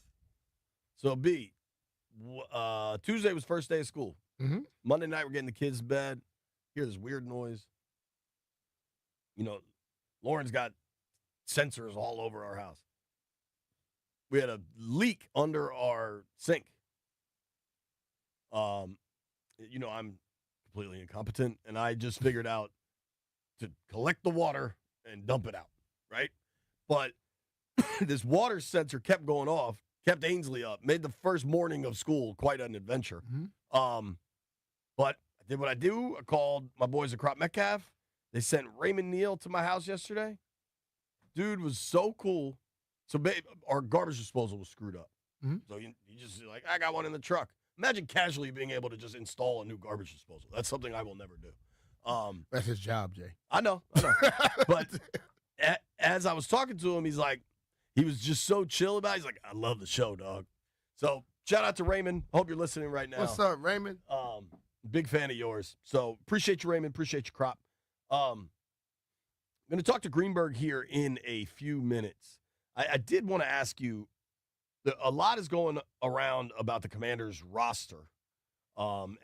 So, B, Tuesday was first day of school. Mm-hmm. Monday night, we're getting the kids to bed. Hear this weird noise. Lauren's got sensors all over our house. We had a leak under our sink. I'm completely incompetent, and I just figured out to collect the water and dump it out, right? But this water sensor kept going off, kept Ainsley up, made the first morning of school quite an adventure. Mm-hmm. But I did what I do. I called my boys at Crop Metcalf. They sent Raymond Neal to my house yesterday. Dude was so cool. So our garbage disposal was screwed up. Mm-hmm. So you just like, I got one in the truck. Imagine casually being able to just install a new garbage disposal. That's something I will never do. That's his job, Jay. I know. But as I was talking to him, he was just so chill about it. He's like, I love the show, dog. So shout out to Raymond. Hope you're listening right now. What's up, Raymond? Big fan of yours. So appreciate you, Raymond. Appreciate you, Crop. I'm going to talk to Greenberg here in a few minutes. I did want to ask you, a lot is going around about the Commanders roster. And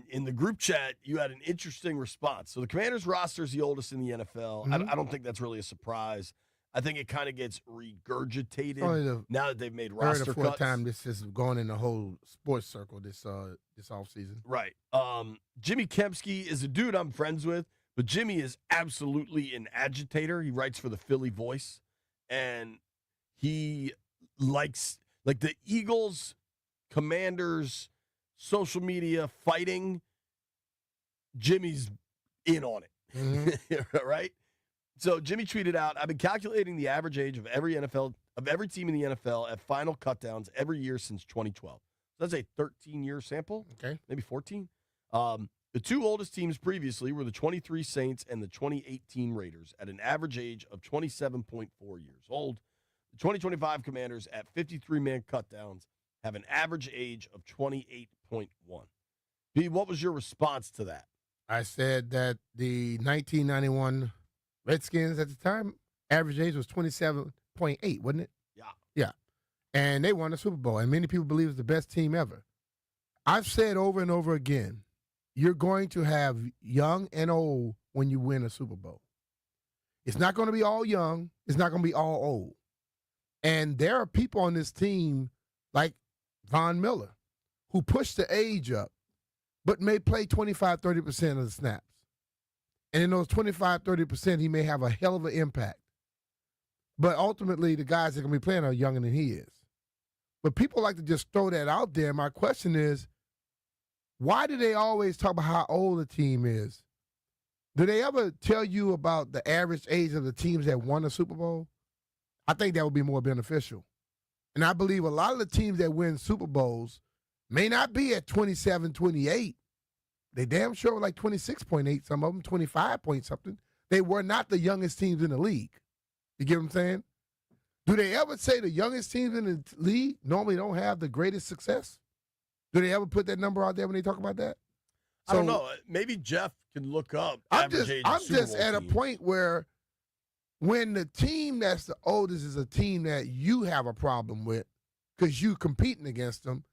in the group chat, you had an interesting response. So the Commanders roster is the oldest in the NFL. Mm-hmm. I don't think that's really a surprise. I think it kind of gets regurgitated now that they've made roster third or cuts. fourth time this is going in the whole sports circle this offseason. Right. Jimmy Kempski is a dude I'm friends with, but Jimmy is absolutely an agitator. He writes for the Philly Voice, and he likes the Eagles, Commanders, social media fighting. Jimmy's in on it, Mm-hmm. right? So Jimmy tweeted out, I've been calculating the average age of every team in the NFL at final cutdowns every year since 2012. So that's a 13-year sample, Okay. maybe 14. The two oldest teams previously were the 23 Saints and the 2018 Raiders at an average age of 27.4 years old. The 2025 Commanders at 53-man cutdowns have an average age of 28.1. B, what was your response to that? I said that the 1991 Redskins at the time, average age was 27.8, wasn't it? Yeah. Yeah. And they won the Super Bowl, and many people believe it's the best team ever. I've said over and over again, you're going to have young and old when you win a Super Bowl. It's not going to be all young. It's not going to be all old. And there are people on this team like Von Miller who push the age up but may play 25, 30% of the snaps. And in those 25, 30%, he may have a hell of an impact. But ultimately, the guys that are going to be playing are younger than he is. But people like to just throw that out there. My question is, why do they always talk about how old a team is? Do they ever tell you about the average age of the teams that won a Super Bowl? I think that would be more beneficial. And I believe a lot of the teams that win Super Bowls may not be at 27, 28. They damn sure were like 26.8, some of them 25 point something. They were not the youngest teams in the league. You get what I'm saying? Do they ever say the youngest teams in the league normally don't have the greatest success? Do they ever put that number out there when they talk about that? I don't know. Maybe Jeff can look up I'm average age of just Super Bowl at a teams. point where when the team that's the oldest is a team that you have a problem with because you competing against them,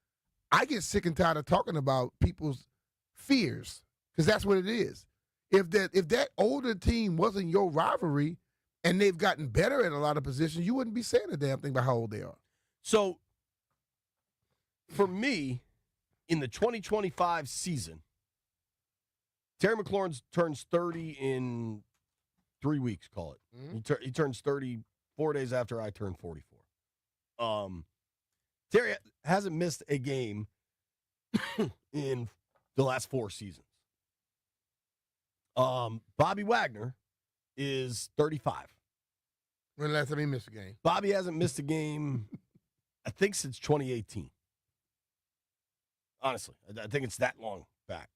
I get sick and tired of talking about people's fears because that's what it is. If that older team wasn't your rivalry and they've gotten better at a lot of positions, you wouldn't be saying a damn thing about how old they are. So, for me, in the 2025 season, Terry McLaurin turns 30 in 3 weeks, call it. Mm-hmm. He turns 30 4 days after I turn 44. Terry hasn't missed a game in the last 4 seasons. Bobby Wagner is 35. When the last time he missed a game? Bobby hasn't missed a game, I think, since 2018. Honestly, I think it's that long back.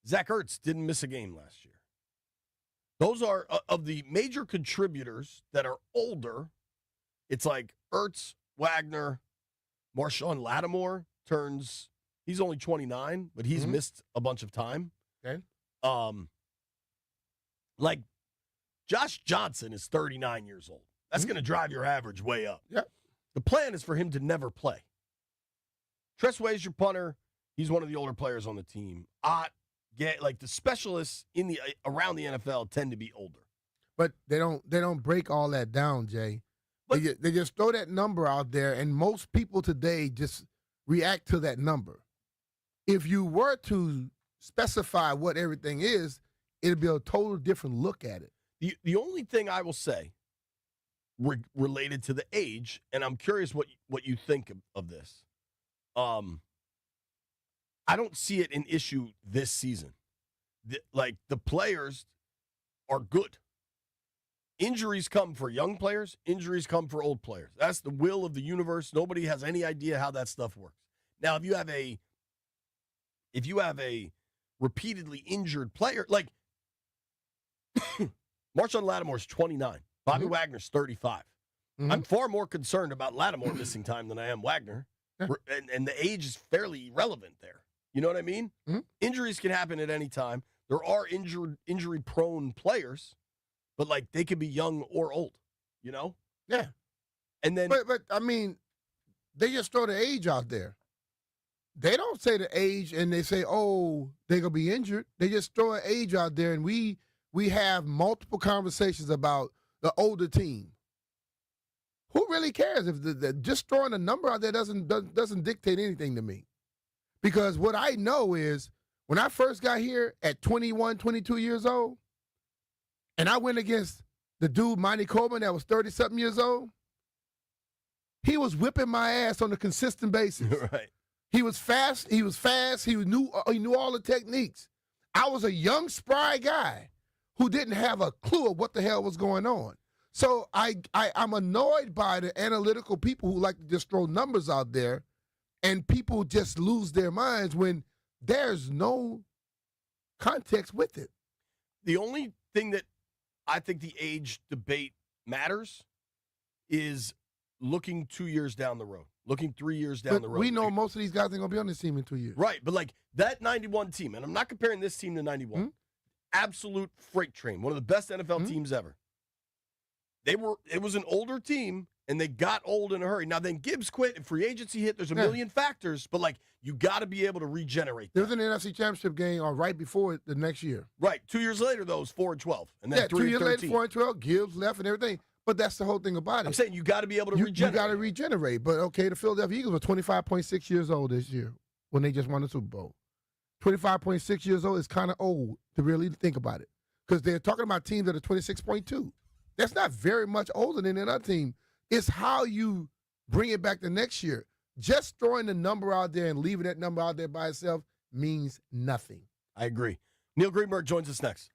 Zach Ertz didn't miss a game last year. Those are, of the major contributors that are older, it's like Ertz, Wagner, Marshawn Lattimore he's only 29, but he's missed a bunch of time. Okay. Like Josh Johnson is 39 years old. That's going to drive your average way up. Yeah. The plan is for him to never play. Tressway's your punter. He's one of the older players on the team. Like the specialists around the NFL tend to be older. But they don't break all that down, Jay. But They just throw that number out there, and most people today just react to that number. If you were to specify what everything is, it'd be a total different look at it. the only thing I will say related to the age, and I'm curious what you think of this. I don't see it an issue this season. The players are good. Injuries come for young players. Injuries come for old players. That's the will of the universe. Nobody has any idea how that stuff works. Now, if you have a repeatedly injured player, like Marshawn Lattimore's 29, Bobby Wagner's 35. Mm-hmm. I'm far more concerned about Lattimore missing time than I am Wagner, and the age is fairly irrelevant there. You know what I mean? Mm-hmm. Injuries can happen at any time. There are injury-prone players, but like they could be young or old. You know? Yeah. And then, but I mean, they just throw the age out there. They don't say the age and they say, oh, they're going to be injured. They just throw an age out there, and we have multiple conversations about the older team. Who really cares if just throwing a number out there doesn't dictate anything to me? Because what I know is when I first got here at 21, 22 years old, and I went against the dude, Monty Coleman, that was 30-something years old, he was whipping my ass on a consistent basis. right. He was fast. He knew all the techniques. I was a young, spry guy who didn't have a clue of what the hell was going on. So I'm annoyed by the analytical people who like to just throw numbers out there, and people just lose their minds when there's no context with it. The only thing that I think the age debate matters is looking 2 years down the road, looking 3 years down the road. We know most of these guys ain't going to be on this team in 2 years. Right, but like that 91 team, and I'm not comparing this team to 91, absolute freight train, one of the best NFL teams ever. It was an older team, and they got old in a hurry. Now, then Gibbs quit and free agency hit. There's a million factors, but like you got to be able to regenerate. There was an NFC Championship game right before the next year. Right. 2 years later, though, it was 4-12, and then 3-13. 2 years later, 4-12. Gibbs left and everything. But that's the whole thing about it. I'm saying you got to be able to regenerate. You got to regenerate. But okay, the Philadelphia Eagles were 25.6 years old this year when they just won the Super Bowl. 25.6 years old is kind of old to really think about it, because they're talking about teams that are 26.2. That's not very much older than another team. It's how you bring it back the next year. Just throwing the number out there and leaving that number out there by itself means nothing. I agree. Neil Greenberg joins us next.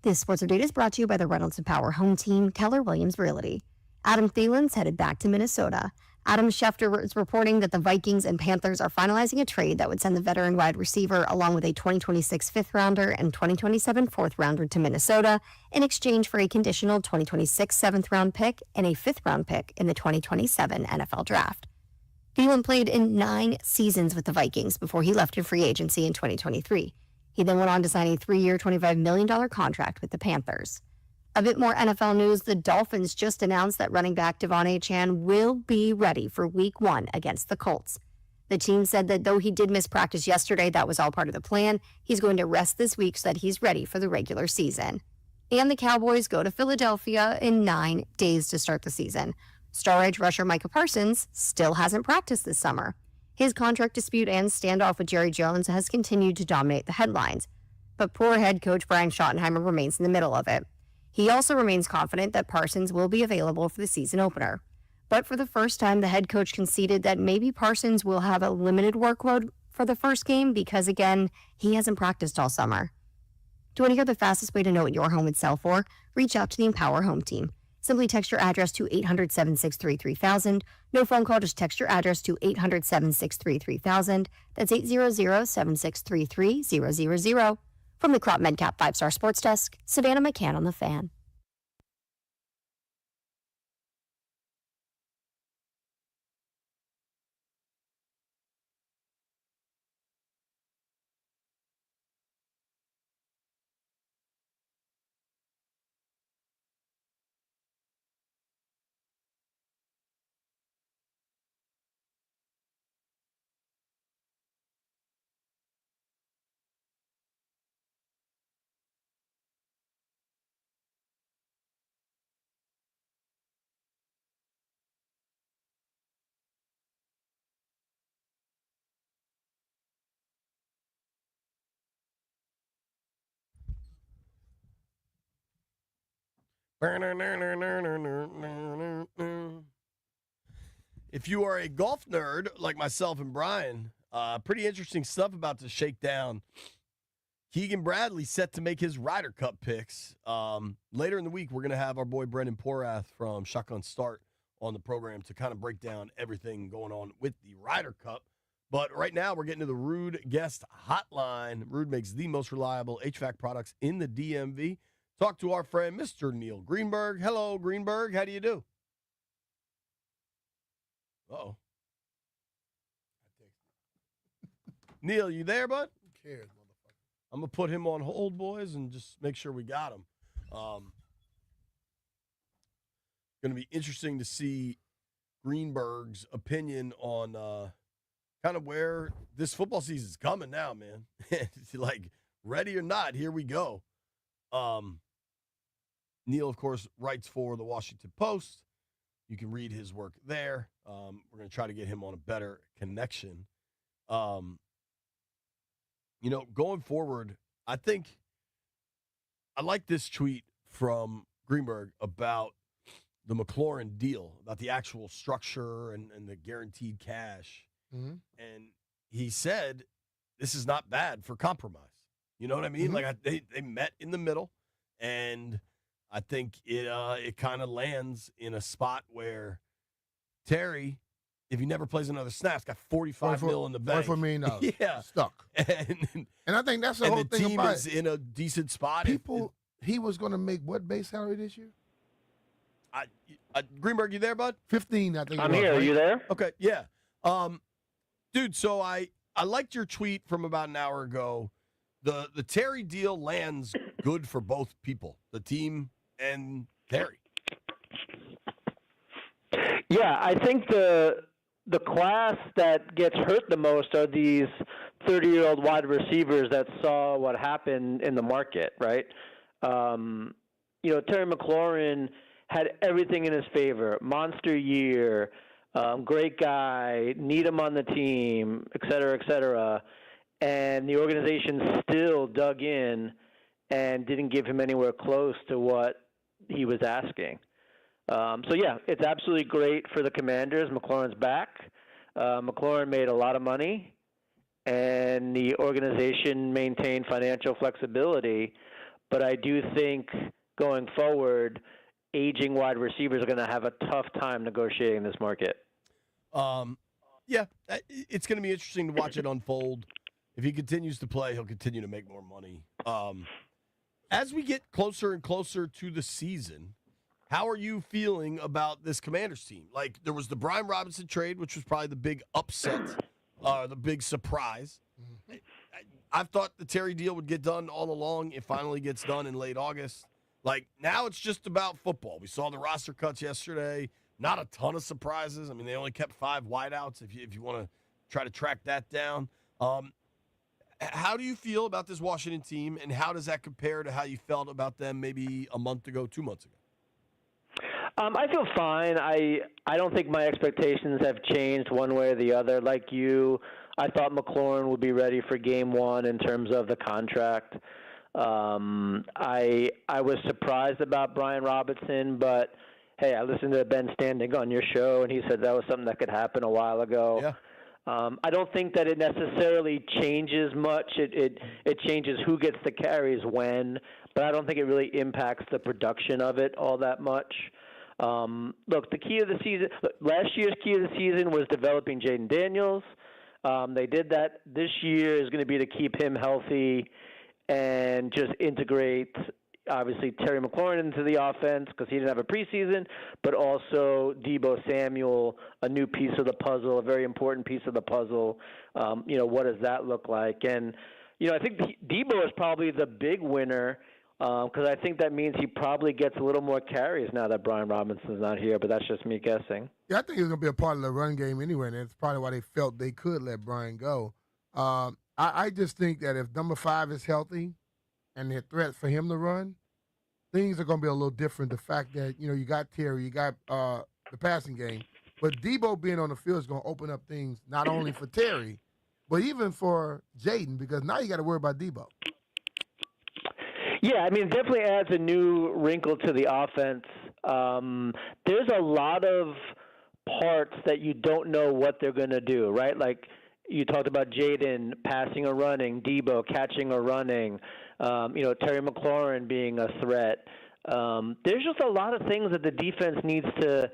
This sports update is brought to you by the Reynolds and Power Home Team, Keller Williams Realty. Adam Thielen's headed back to Minnesota. Adam Schefter is reporting that the Vikings and Panthers are finalizing a trade that would send the veteran wide receiver along with a 2026 fifth-rounder and 2027 fourth-rounder to Minnesota in exchange for a conditional 2026 seventh-round pick and a fifth-round pick in the 2027 NFL Draft. Thielen played in 9 seasons with the Vikings before he left in free agency in 2023. He then went on to sign a 3-year, $25 million contract with the Panthers. A bit more NFL news. The Dolphins just announced that running back Devon Achane will be ready for Week 1 against the Colts. The team said that though he did miss practice yesterday, that was all part of the plan. He's going to rest this week so that he's ready for the regular season. And the Cowboys go to Philadelphia in 9 days to start the season. Star edge rusher Micah Parsons still hasn't practiced this summer. His contract dispute and standoff with Jerry Jones has continued to dominate the headlines. But poor head coach Brian Schottenheimer remains in the middle of it. He also remains confident that Parsons will be available for the season opener. But for the first time, the head coach conceded that maybe Parsons will have a limited workload for the first game because, again, he hasn't practiced all summer. Do you want to hear the fastest way to know what your home would sell for? Reach out to the Empower Home Team. Simply text your address to 800-763-3000. No phone call, just text your address to 800-763-3000. That's 800-763-3000. From the Crop MedCap 5-Star Sports Desk, Savannah McCann on the Fan. If you are a golf nerd like myself and Brian, pretty interesting stuff about to shake down. Keegan Bradley set to make his Ryder Cup picks. Later in the week, we're going to have our boy Brendan Porath from Shotgun Start on the program to kind of break down everything going on with the Ryder Cup. But right now, we're getting to the Rude Guest Hotline. Rude makes the most reliable HVAC products in the DMV. Talk to our friend, Mr. Neil Greenberg. Hello, Greenberg. How do you do? Uh-oh. Neil, you there, bud? Who cares, motherfucker? I'm going to put him on hold, boys, and just make sure we got him. Going to be interesting to see Greenberg's opinion on kind of where this football season's coming now, man. Like, ready or not, here we go. Neil, of course, writes for the Washington Post. You can read his work there. We're going to try to get him on a better connection. Going forward, I think I like this tweet from Greenberg about the McLaurin deal, about the actual structure and the guaranteed cash. Mm-hmm. And he said, this is not bad for compromise. You know what I mean? Mm-hmm. Like they met in the middle, and I think it kind of lands in a spot where Terry, if he never plays another snap, has got $45 million in the bank. $44 million. Yeah. Stuck. And I think that's the whole the thing team about is it. in a decent spot. He was going to make what base salary this year? Greenberg, you there, bud? 15, I think. I'm here. Are you there? Okay, yeah. Dude, so I liked your tweet from about an hour ago. The Terry deal lands good for both people, the team and Terry. Yeah, I think the class that gets hurt the most are these 30-year-old wide receivers that saw what happened in the market, right? Terry McLaurin had everything in his favor. Monster year, great guy, need him on the team, et cetera, and the organization still dug in and didn't give him anywhere close to what he was asking. It's absolutely great for the Commanders. McLaurin's back. McLaurin made a lot of money, and the organization maintained financial flexibility. but I do think going forward, aging wide receivers are going to have a tough time negotiating this market. Yeah, it's going to be interesting to watch it unfold. If he continues to play, he'll continue to make more money. As we get closer and closer to the season, how are you feeling about this Commanders team? Like, there was the Brian Robinson trade, which was probably the big upset, the big surprise. I've thought the Terry deal would get done all along. It finally gets done in late August. Like, now it's just about football. We saw the roster cuts yesterday. Not a ton of surprises. I mean, they only kept 5 wideouts if you want to try to track that down. How do you feel about this Washington team, and how does that compare to how you felt about them maybe a month ago, 2 months ago? I feel fine. I don't think my expectations have changed one way or the other. Like you, I thought McLaurin would be ready for game 1 in terms of the contract. I was surprised about Brian Robinson, but hey, I listened to Ben Standing on your show, and he said that was something that could happen a while ago. Yeah. I don't think that it necessarily changes much. It changes who gets the carries when, but I don't think it really impacts the production of it all that much. Look, the key of the season, last year's key of the season was developing Jaden Daniels. They did that. This year is going to be to keep him healthy and just integrate, obviously, Terry McLaurin into the offense because he didn't have a preseason, but also Deebo Samuel, a new piece of the puzzle, a very important piece of the puzzle. What does that look like? And, I think Deebo is probably the big winner because I think that means he probably gets a little more carries now that Brian Robinson's not here, but that's just me guessing. Yeah, I think he's going to be a part of the run game anyway, and that's probably why they felt they could let Brian go. I just think that if number 5 is healthy and they're threats for him to run, things are going to be a little different. The fact that, you got Terry, you got the passing game, but Deebo being on the field is going to open up things not only for Terry, but even for Jaden, because now you got to worry about Deebo. Yeah, I mean, it definitely adds a new wrinkle to the offense. There's a lot of parts that you don't know what they're going to do, right? Like you talked about Jaden passing or running, Deebo catching or running, Terry McLaurin being a threat. There's just a lot of things that the defense needs to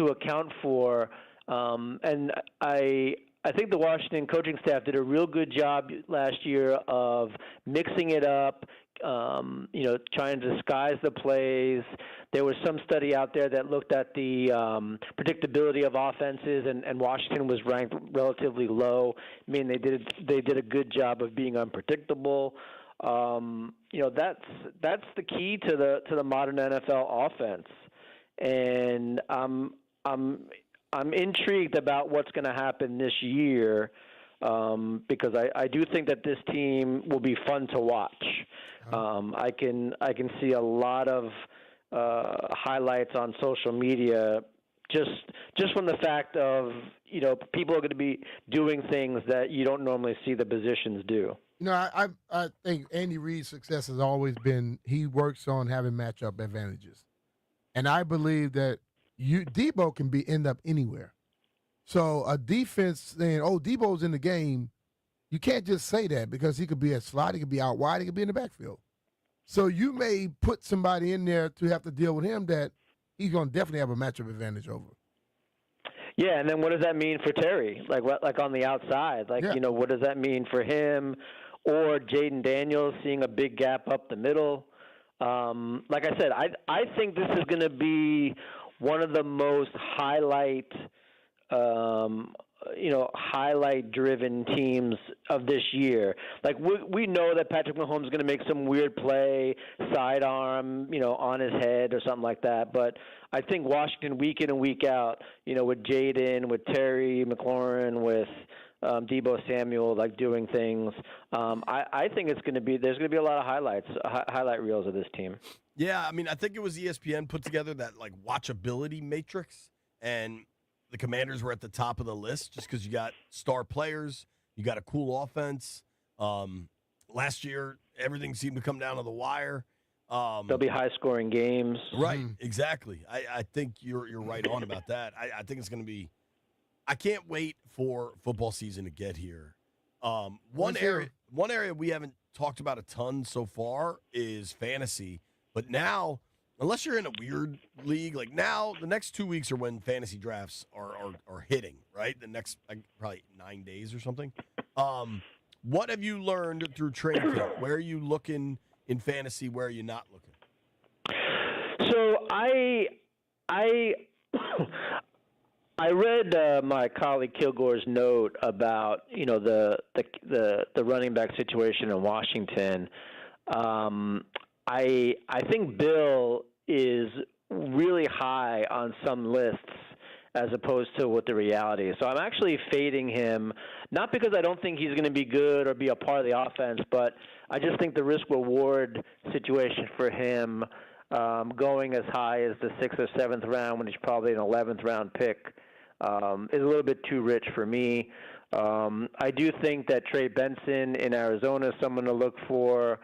account for, and I think the Washington coaching staff did a real good job last year of mixing it up, trying to disguise the plays. There was some study out there that looked at the predictability of offenses, and Washington was ranked relatively low. I mean, they did a good job of being unpredictable. That's the key to the modern NFL offense, and I'm intrigued about what's going to happen this year because I do think that this team will be fun to watch. I can see a lot of highlights on social media just from the fact of people are going to be doing things that you don't normally see the positions do. I think Andy Reid's success has always been he works on having matchup advantages, and I believe that Deebo can end up anywhere. So a defense saying, "Oh, Deebo's in the game," you can't just say that because he could be a slot, he could be out wide, he could be in the backfield. So you may put somebody in there to have to deal with him that he's going to definitely have a matchup advantage over. Yeah, and then what does that mean for Terry? Like on the outside, what does that mean for him or Jaden Daniels seeing a big gap up the middle? Like I said, I think this is going to be one of the most highlight-driven teams of this year. Like we know that Patrick Mahomes is going to make some weird play, sidearm, on his head or something like that. But I think Washington week in and week out, with Jaden, with Terry McLaurin, with Deebo Samuel, doing things. I think there's going to be a lot of highlight reels of this team. Yeah, I mean, I think it was ESPN put together that watchability matrix, and the Commanders were at the top of the list just because you got star players, you got a cool offense. Last year, everything seemed to come down to the wire. There'll be high-scoring games. Right, exactly. I think you're right on about that. I think it's going to be – I can't wait for football season to get here. One area we haven't talked about a ton so far is fantasy. But now, unless you're in a weird league, like now, the next 2 weeks are when fantasy drafts are hitting, right? The next probably 9 days or something. What have you learned through training camp? Where are you looking in fantasy? Where are you not looking? So I read my colleague Kilgore's note about the running back situation in Washington. I think Bill is really high on some lists as opposed to what the reality is. So I'm actually fading him, not because I don't think he's going to be good or be a part of the offense, but I just think the risk-reward situation for him going as high as the 6th or 7th round when he's probably an 11th round pick is a little bit too rich for me. I do think that Trey Benson in Arizona is someone to look for.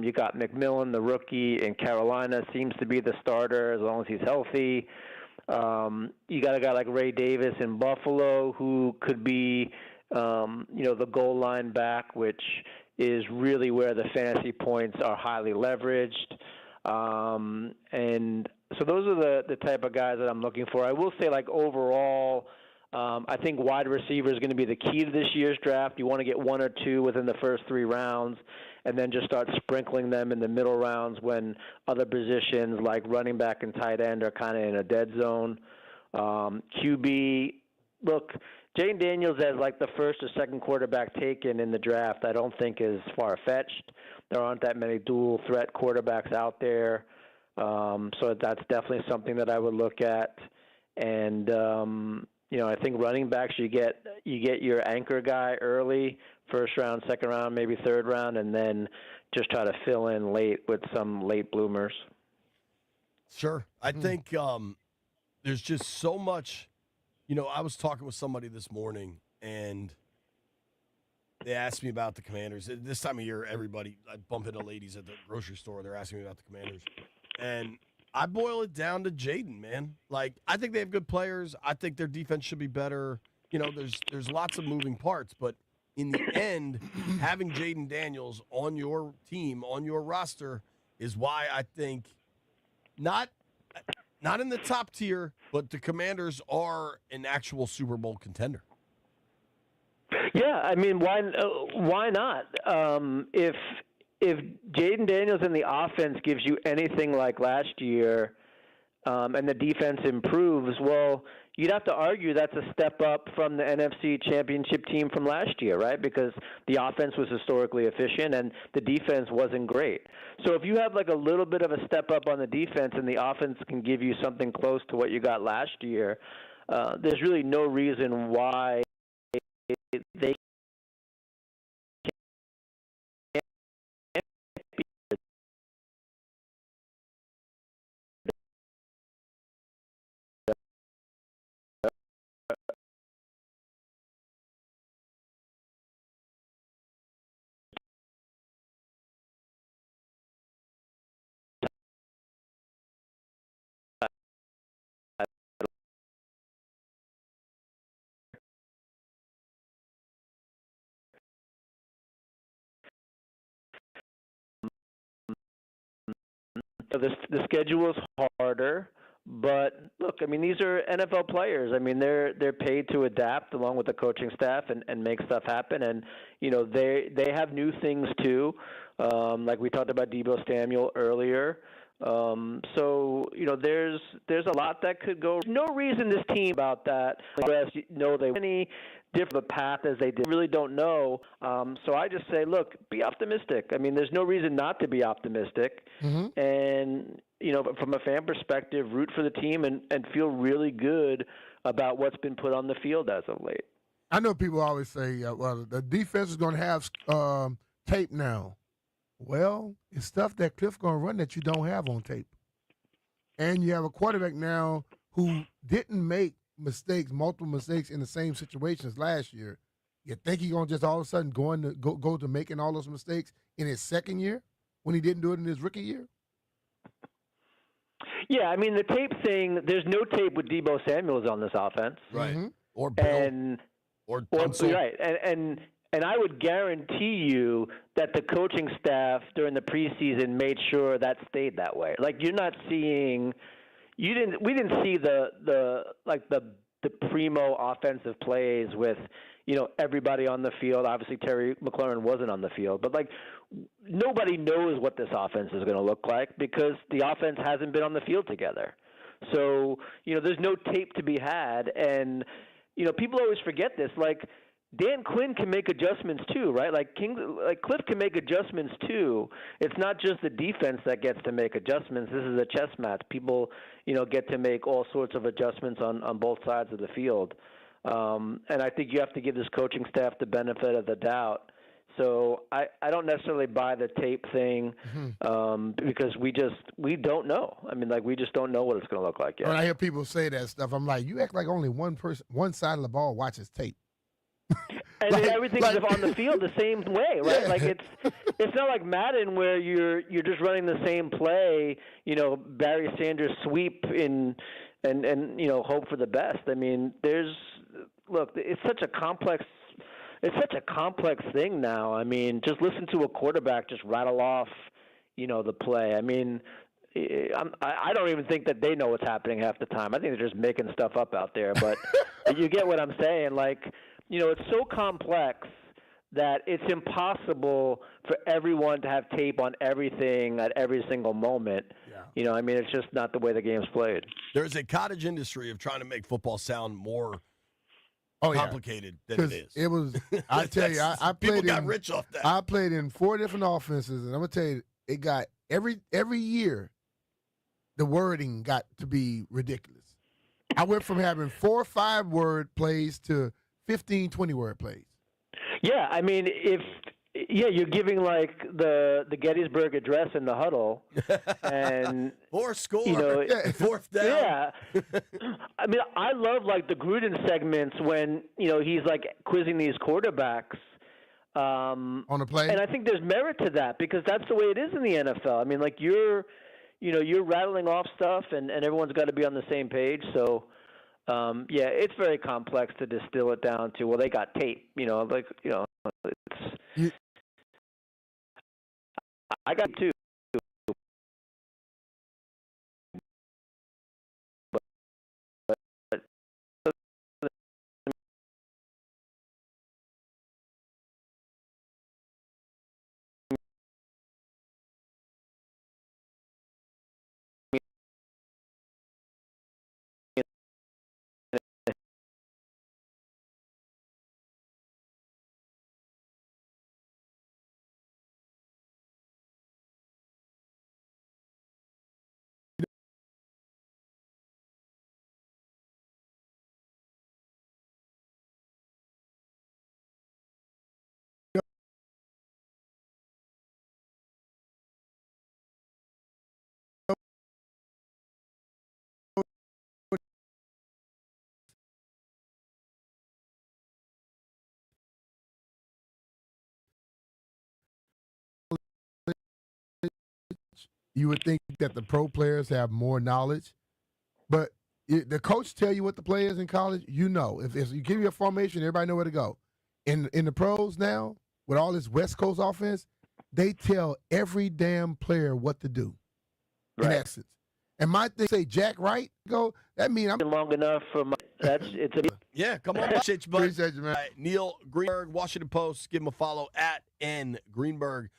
You got McMillan, the rookie in Carolina, seems to be the starter as long as he's healthy. You got a guy like Ray Davis in Buffalo who could be, the goal line back, which is really where the fantasy points are highly leveraged. And so those are the type of guys that I'm looking for. I will say, like, overall, I think wide receiver is going to be the key to this year's draft. You want to get one or two within the first 3 rounds and then just start sprinkling them in the middle rounds when other positions like running back and tight end are kind of in a dead zone. QB, look, Jane Daniels as like the first or second quarterback taken in the draft I don't think is far-fetched. There aren't that many dual threat quarterbacks out there. So that's definitely something that I would look at. And, I think running backs, you get your anchor guy early, first round, second round, maybe third round, and then just try to fill in late with some late bloomers. Sure. I think there's just so much. I was talking with somebody this morning, and they asked me about the Commanders. This time of year, I bump into ladies at the grocery store. They're asking me about the Commanders. And I boil it down to Jaden, man. Like, I think they have good players. I think their defense should be better. There's lots of moving parts. But in the end, having Jaden Daniels on your team, on your roster, is why I think not in the top tier, but the Commanders are an actual Super Bowl contender. Yeah, I mean, why not? If Jaden Daniels in the offense gives you anything like last year, and the defense improves, well, you'd have to argue that's a step up from the NFC Championship team from last year, right? Because the offense was historically efficient and the defense wasn't great. So if you have like a little bit of a step up on the defense and the offense can give you something close to what you got last year, there's really no reason why they the schedule is harder, but look, I mean, these are NFL players. I mean, they're paid to adapt along with the coaching staff and make stuff happen. And they have new things too, like we talked about Deebo Samuel earlier. So there's a lot that could go. No reason this team about that. They any different path as they did. Really don't know. So I just say, look, be optimistic. I mean, there's no reason not to be optimistic. Mm-hmm. And from a fan perspective, root for the team and feel really good about what's been put on the field as of late. I know people always say, well, the defense is going to have tape now. Well, it's stuff that Cliff's going to run that you don't have on tape. And you have a quarterback now who didn't make multiple mistakes in the same situations last year. You think he's going to just all of a sudden go to making all those mistakes in his second year when he didn't do it in his rookie year? Yeah, I mean, the tape thing, there's no tape with Deebo Samuels on this offense. Right. Mm-hmm. Or Bill. Right. And And I would guarantee you that the coaching staff during the preseason made sure that stayed that way. Like you're not seeing, we didn't see the primo offensive plays with everybody on the field. Obviously Terry McLaurin wasn't on the field, but like nobody knows what this offense is going to look like because the offense hasn't been on the field together. So there's no tape to be had, and people always forget this. Like Dan Quinn can make adjustments too, right? Like Cliff can make adjustments too. It's not just the defense that gets to make adjustments. This is a chess match. People, get to make all sorts of adjustments on both sides of the field. And I think you have to give this coaching staff the benefit of the doubt. So I don't necessarily buy the tape thing because we don't know. I mean, like we just don't know what it's going to look like yet. When I hear people say that stuff, I'm like, you act like only one side of the ball watches tape. And then everything's on the field the same way, right? Yeah. Like it's not like Madden where you're just running the same play, Barry Sanders sweep and hope for the best. I mean, it's such a complex thing now. I mean, just listen to a quarterback just rattle off, the play. I mean, I don't even think that they know what's happening half the time. I think they're just making stuff up out there. But you get what I'm saying? Like, it's so complex that it's impossible for everyone to have tape on everything at every single moment. Yeah. I mean, it's just not the way the game's played. There's a cottage industry of trying to make football sound more complicated than it is. It was. I tell you, I played. People got rich off that. I played in 4 different offenses, and I'm gonna tell you, it got every year. The wording got to be ridiculous. I went from having 4 or 5 word plays to 15, 20 word plays. Yeah, I mean, you're giving like the Gettysburg Address in the huddle, and or score, fourth down. Yeah, I mean, I love like the Gruden segments when he's like quizzing these quarterbacks on the play, and I think there's merit to that because that's the way it is in the NFL. I mean, like you're rattling off stuff, and everyone's got to be on the same page. So. It's very complex to distill it down to, well, they got tape, I got 2. You would think that the pro players have more knowledge, but the coach tell you what the play is in college. If you give you a formation, everybody know where to go. In the pros now, with all this West Coast offense, they tell every damn player what to do. Right. In essence, and my thing say Jack Wright go. That means I'm long enough for my. Yeah, come on, appreciate you, buddy. Appreciate you, man. Right, Neil Greenberg, Washington Post. Give him a follow at @ngreenberg.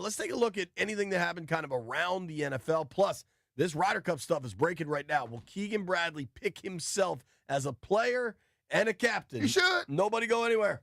Let's take a look at anything that happened kind of around the NFL. Plus, this Ryder Cup stuff is breaking right now. Will Keegan Bradley pick himself as a player and a captain? He should. Nobody go anywhere.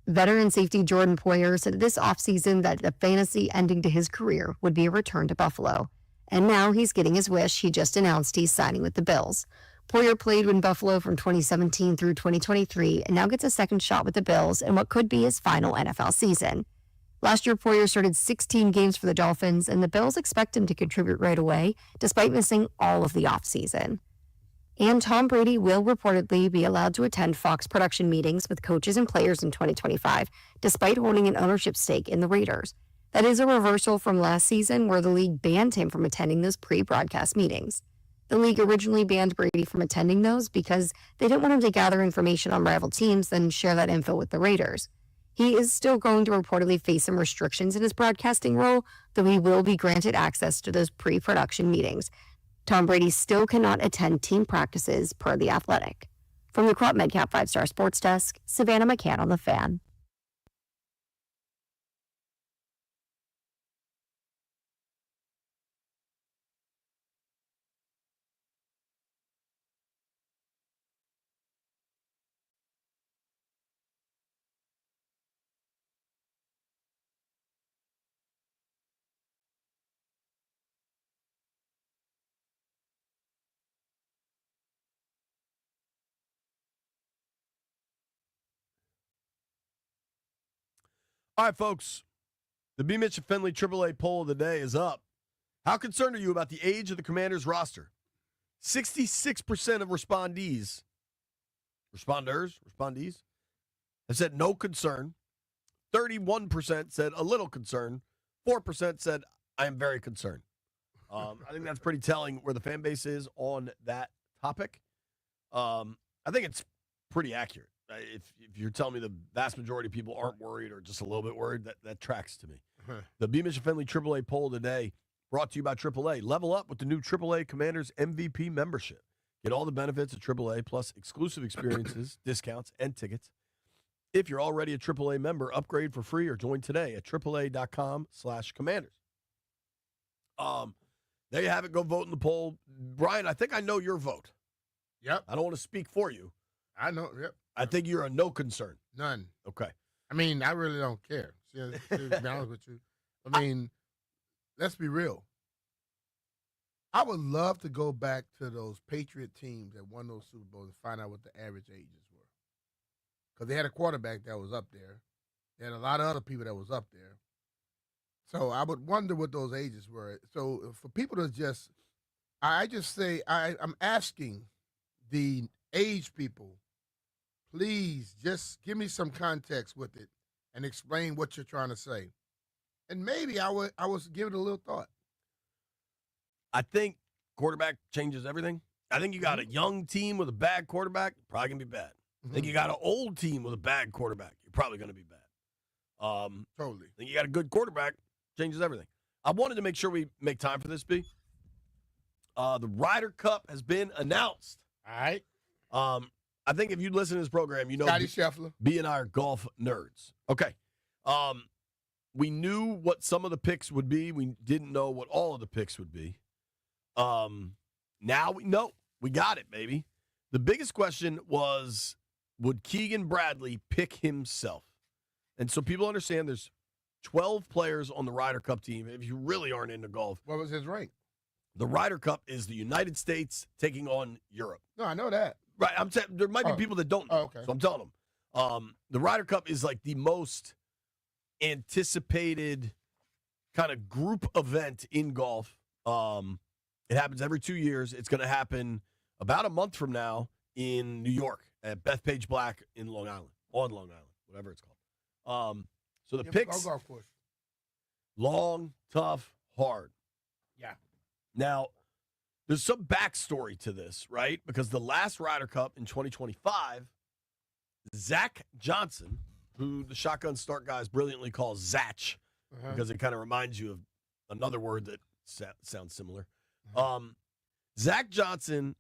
Veteran safety Jordan Poyer said this offseason that the fantasy ending to his career would be a return to Buffalo. And now he's getting his wish. He just announced he's signing with the Bills. Poyer played in Buffalo from 2017 through 2023 and now gets a second shot with the Bills in what could be his final NFL season. Last year, Poyer started 16 games for the Dolphins, and the Bills expect him to contribute right away, despite missing all of the offseason. And Tom Brady will reportedly be allowed to attend Fox production meetings with coaches and players in 2025, despite holding an ownership stake in the Raiders. That is a reversal from last season, where the league banned him from attending those pre-broadcast meetings. The league originally banned Brady from attending those because they didn't want him to gather information on rival teams, then share that info with the Raiders. He is still going to reportedly face some restrictions in his broadcasting role, though he will be granted access to those pre-production meetings. Tom Brady still cannot attend team practices per The Athletic. From the Crop Medcap 5-Star Sports Desk, Savannah McCann on The Fan. All right, folks. The BMitch and Finlay AAA poll of the day is up. How concerned are you about the age of the Commanders roster? 66% of responders, have said no concern. 31% said a little concern. 4% said I am very concerned. I think that's pretty telling where the fan base is on that topic. I think it's pretty accurate. If you're telling me the vast majority of people aren't worried or just a little bit worried, that tracks to me. The BMitch and Finlay AAA poll today brought to you by AAA. Level up with the new AAA Commanders MVP membership. Get all the benefits of AAA plus exclusive experiences, discounts, and tickets. If you're already a AAA member, upgrade for free or join today at AAA.com/Commanders. There you have it. Go vote in the poll. Brian, I think I know your vote. Yep. I don't want to speak for you. I know. Yep. I think you're a no concern. None. Okay. I mean, I really don't care. To be honest with you. I mean, let's be real. I would love to go back to those Patriot teams that won those Super Bowls and find out what the average ages were. Because they had a quarterback that was up there. They had a lot of other people that was up there. So I would wonder what those ages were. So for people to just, I just say, I'm asking the age people, please just give me some context with it and explain what you're trying to say. And maybe I was give it a little thought. I think quarterback changes everything. I think you got a young team with a bad quarterback, probably going to be bad. I think you got an old team with a bad quarterback, you're probably going to be bad. Totally. I think you got a good quarterback, changes everything. I wanted to make sure we make time for this, B. The Ryder Cup has been announced. All right. I think if you listen to this program, you know Scotty Scheffler. B and I are golf nerds. Okay. We knew what some of the picks would be. We didn't know what all of the picks would be. Now we know. We got it, baby. The biggest question was, would Keegan Bradley pick himself? And so people understand there's 12 players on the Ryder Cup team. If you really aren't into golf. What was his rank? The Ryder Cup is the United States taking on Europe. No, I know that. Right. I'm saying there might be people that don't know. Oh, okay. So I'm telling them. The Ryder Cup is like the most anticipated kind of group event in golf. It happens every 2 years. It's going to happen about a month from now in New York at Bethpage Black in Long Island, on Long Island, whatever it's called. So the picks, golf course. long, tough, hard. Yeah. Now, there's some backstory to this, right? Because the last Ryder Cup in 2025, Zach Johnson, who the Shotgun Start guys brilliantly call Zach, because it kind of reminds you of another word that sounds similar. Zach Johnson,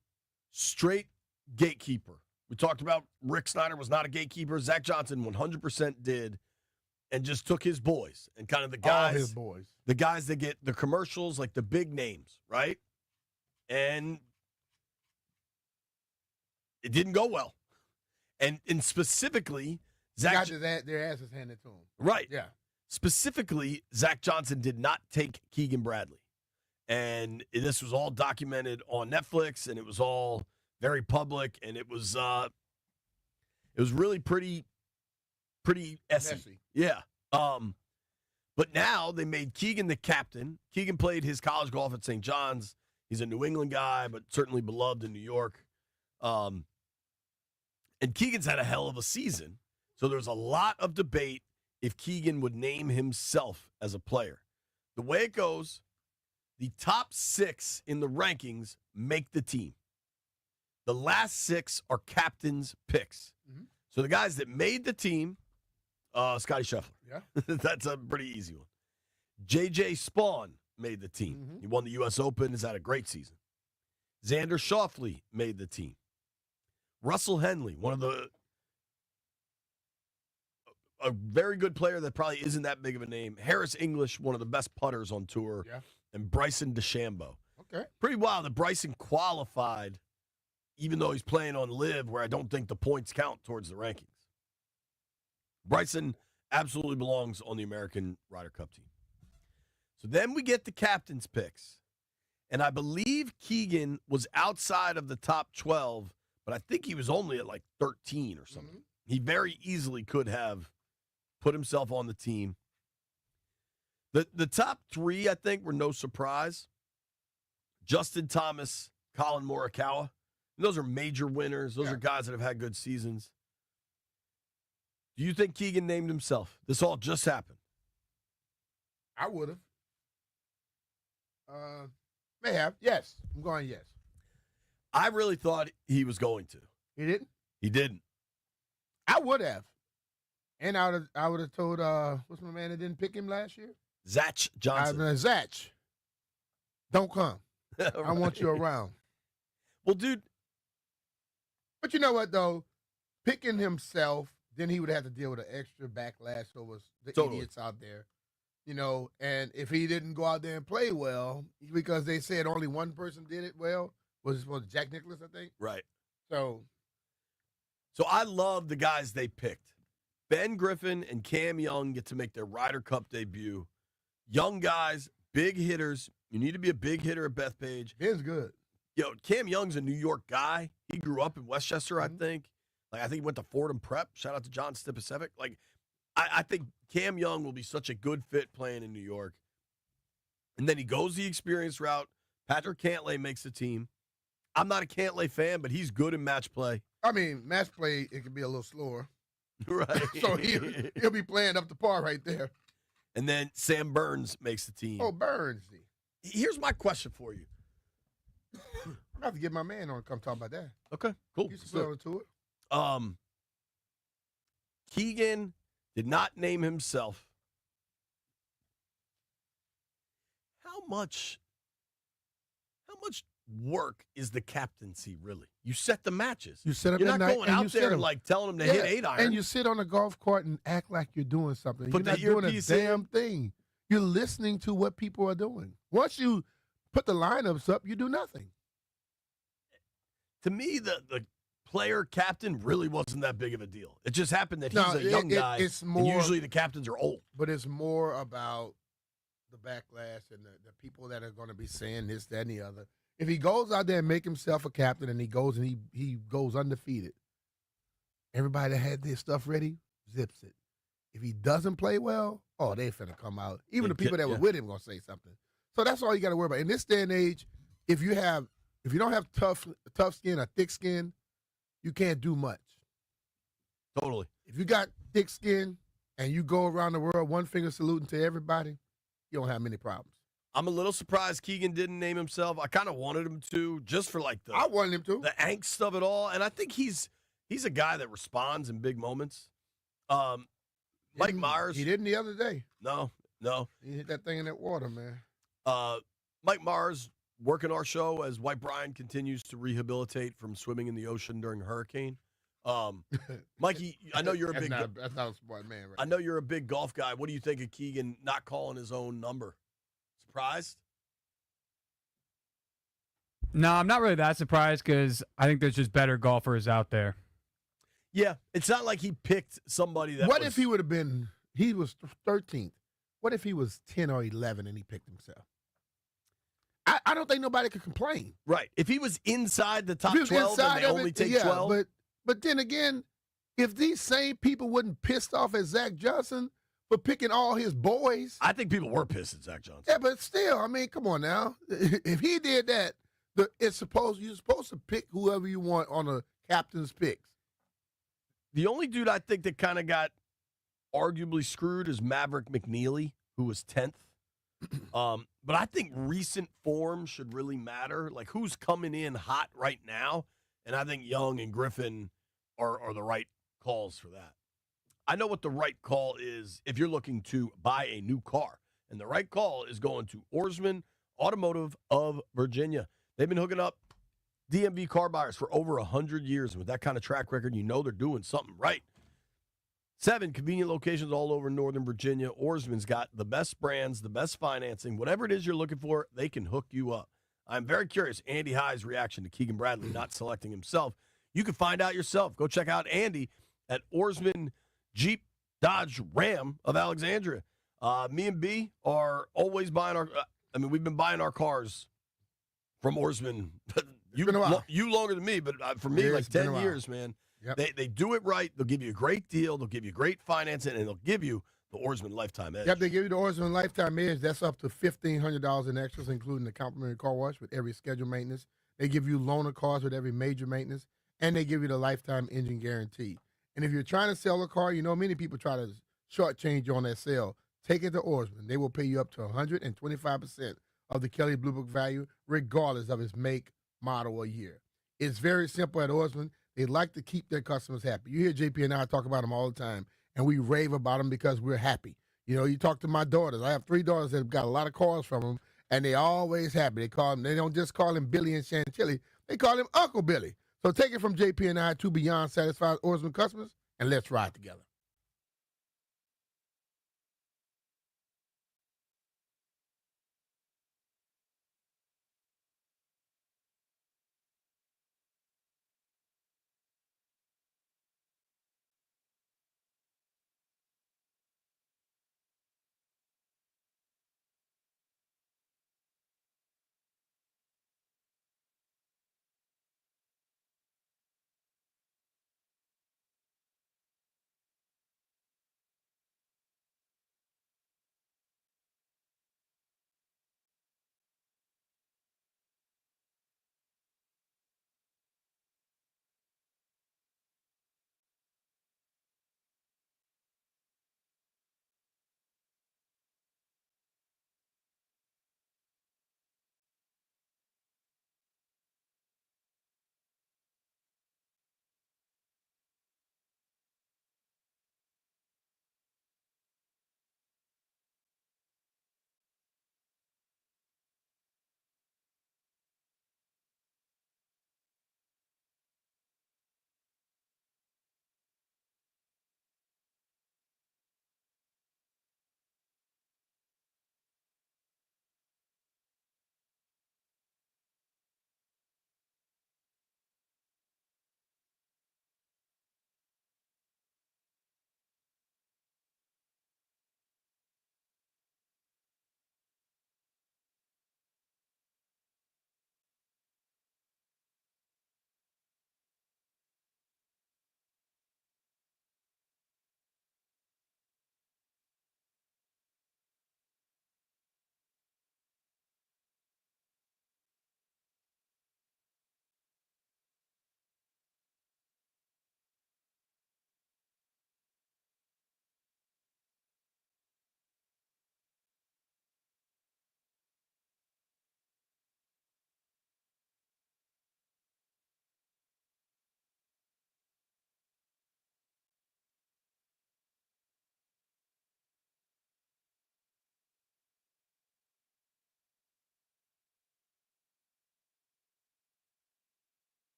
straight gatekeeper. We talked about Rick Snyder was not a gatekeeper. Zach Johnson 100% did, and just took his boys and kind of the guys. All his boys. The guys that get the commercials, like the big names, right? And it didn't go well. And specifically, Zach, Their asses handed to him. right. Yeah. Specifically, Zach Johnson did not take Keegan Bradley. And this was all documented on Netflix, and it was all very public, and it was really pretty messy. Yeah. But now they made Keegan the captain. Keegan played his college golf at St. John's. He's a New England guy, but certainly beloved in New York. And Keegan's had a hell of a season. So there's a lot of debate if Keegan would name himself as a player. The way it goes, the top 6 in the rankings make the team. The last 6 are captain's picks. Mm-hmm. So the guys that made the team, Scotty Scheffler. Yeah. That's a pretty easy one. J.J. Spawn made the team. Mm-hmm. He won the U.S. Open. Has had a great season. Xander Schauffele made the team. Russell Henley, a very good player that probably isn't that big of a name. Harris English, one of the best putters on tour. Yeah. And Bryson DeChambeau. Okay. Pretty wild that Bryson qualified, even though he's playing on LIV, where I don't think the points count towards the rankings. Bryson absolutely belongs on the American Ryder Cup team. So then we get the captain's picks. And I believe Keegan was outside of the top 12, but I think he was only at like 13 or something. Mm-hmm. He very easily could have put himself on the team. The top 3, I think, were no surprise. Justin Thomas, Colin Morikawa. And those are major winners. Those are guys that have had good seasons. Do you think Keegan named himself? This all just happened. I would have. May have. Yes. I'm going yes. I really thought he was going to. He didn't? He didn't. I would have. And I would have told, what's my man that didn't pick him last year? Zach Johnson. Zach, don't come. Right. I want you around. Well, dude. But you know what, though? Picking himself, then he would have to deal with an extra backlash over the idiots out there. You know, and if he didn't go out there and play well, because they said only one person did it well, was Jack Nicklaus, I think? Right. So I love the guys they picked. Ben Griffin and Cam Young get to make their Ryder Cup debut. Young guys, big hitters. You need to be a big hitter at Bethpage. Ben's good. Cam Young's a New York guy. He grew up in Westchester, I think. I think he went to Fordham Prep. Shout out to John Stipasevic. I think Cam Young will be such a good fit playing in New York. And then he goes the experience route. Patrick Cantlay makes the team. I'm not a Cantlay fan, but he's good in match play. I mean, match play, it can be a little slower. Right. So he'll be playing up to par right there. And then Sam Burns makes the team. Oh, Burns. Here's my question for you. I'm about to get my man on to come talk about that. Okay, cool. He's still to it. Keegan did not name himself. How much work is the captaincy really? You set the matches. You set them. You're not night, going out there and telling them to hit 8 iron. And you sit on a golf cart and act like you're doing something. Put you're not doing a damn thing. You're listening to what people are doing. Once you put the lineups up, you do nothing. To me, the player captain really wasn't that big of a deal. It just happened that he's a young guy. It's more, and usually the captains are old. But it's more about the backlash and the people that are going to be saying this, that, and the other. If he goes out there and make himself a captain and he goes undefeated, everybody that had their stuff ready zips it. If he doesn't play well, they finna come out. Even the people that were with him gonna say something. So that's all you got to worry about. In this day and age, if you don't have tough skin or thick skin, you can't do much. Totally. If you got thick skin and you go around the world one finger saluting to everybody, you don't have many problems. I'm a little surprised Keegan didn't name himself. I kind of wanted him to, just for I wanted him to. The angst of it all. And I think he's a guy that responds in big moments. Mike Myers. He didn't the other day. No. He hit that thing in that water, man. Mike Myers working our show as White Brian continues to rehabilitate from swimming in the ocean during a hurricane. Mikey, I know you're that's not a smart man, right? I know you're a big golf guy. What do you think of Keegan not calling his own number? Surprised? No, I'm not really that surprised because I think there's just better golfers out there. Yeah, it's not like he picked somebody that. What if he would have been? He was 13th. What if he was 10 or 11 and he picked himself? I don't think nobody could complain. Right? If he was inside the top If he was 12 and inside they of only it, take yeah, 12, but then again, if these same people wasn't pissed off at Zach Johnson for picking all his boys, I think people were pissed at Zach Johnson. yeah, but still, I mean, come on now. If he did that, you're supposed to pick whoever you want on a captain's picks. The only dude I think that kind of got arguably screwed is Maverick McNeely, who was 10th. But I think recent form should really matter. Like, who's coming in hot right now? And I think Young and Griffin are the right calls for that. I know what the right call is if you're looking to buy a new car. And the right call is going to Oarsman Automotive of Virginia. They've been hooking up DMV car buyers for over 100 years. And with that kind of track record, you know they're doing something right. 7 convenient locations all over Northern Virginia. Oarsman's got the best brands, the best financing. Whatever it is you're looking for, they can hook you up. I'm very curious, Andy High's reaction to Keegan Bradley not selecting himself. You can find out yourself. Go check out Andy at Oarsman Jeep Dodge Ram of Alexandria. Me and B are always buying we've been buying our cars from Oarsman. You longer than me, but for me, like 10 years, man. Yep. They do it right. They'll give you a great deal. They'll give you great financing, and they'll give you the Oarsman Lifetime Edge. Yep, they give you the Oarsman Lifetime Edge. That's up to $1,500 in extras, including the complimentary car wash with every scheduled maintenance. They give you loaner cars with every major maintenance, and they give you the lifetime engine guarantee. And if you're trying to sell a car, you know many people try to shortchange you on that sale. Take it to Oarsman. They will pay you up to 125% of the Kelley Blue Book value, regardless of its make, model, or year. It's very simple at Oarsman. They like to keep their customers happy. You hear JP and I talk about them all the time, and we rave about them because we're happy. You know, you talk to my daughters. I have 3 daughters that have got a lot of calls from them, and they always happy. They don't just call him Billy and Chantilly. They call him Uncle Billy. So take it from JP and I to beyond satisfied Oarsman customers, and let's ride together.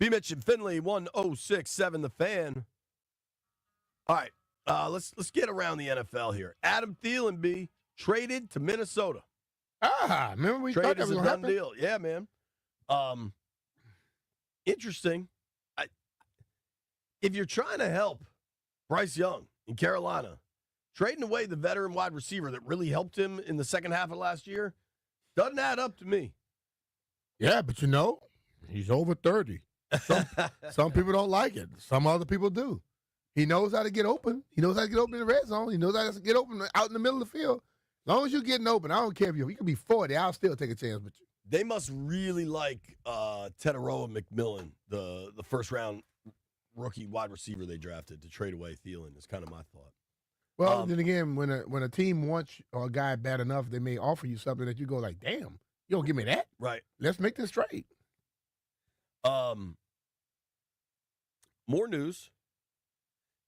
BMitch and Finlay, 106.7 The Fan. All right, let's get around the NFL here. Adam Thielen, B, traded to Minnesota. Remember we thought Trade that is was a going done to happen? deal. Yeah, man. Interesting. If you're trying to help Bryce Young in Carolina, trading away the veteran wide receiver that really helped him in the second half of last year doesn't add up to me. Yeah, but he's over 30. Some people don't like it. Some other people do. He knows how to get open. He knows how to get open in the red zone. He knows how to get open out in the middle of the field. As long as you're getting open, I don't care if you can be 40. I'll still take a chance with you. They must really like Teteroa McMillan, the first-round rookie wide receiver they drafted to trade away Thielen is kind of my thought. Well, then again, when a team wants a guy bad enough, they may offer you something that you go like, damn, you don't give me that? Right. Let's make this trade. More news.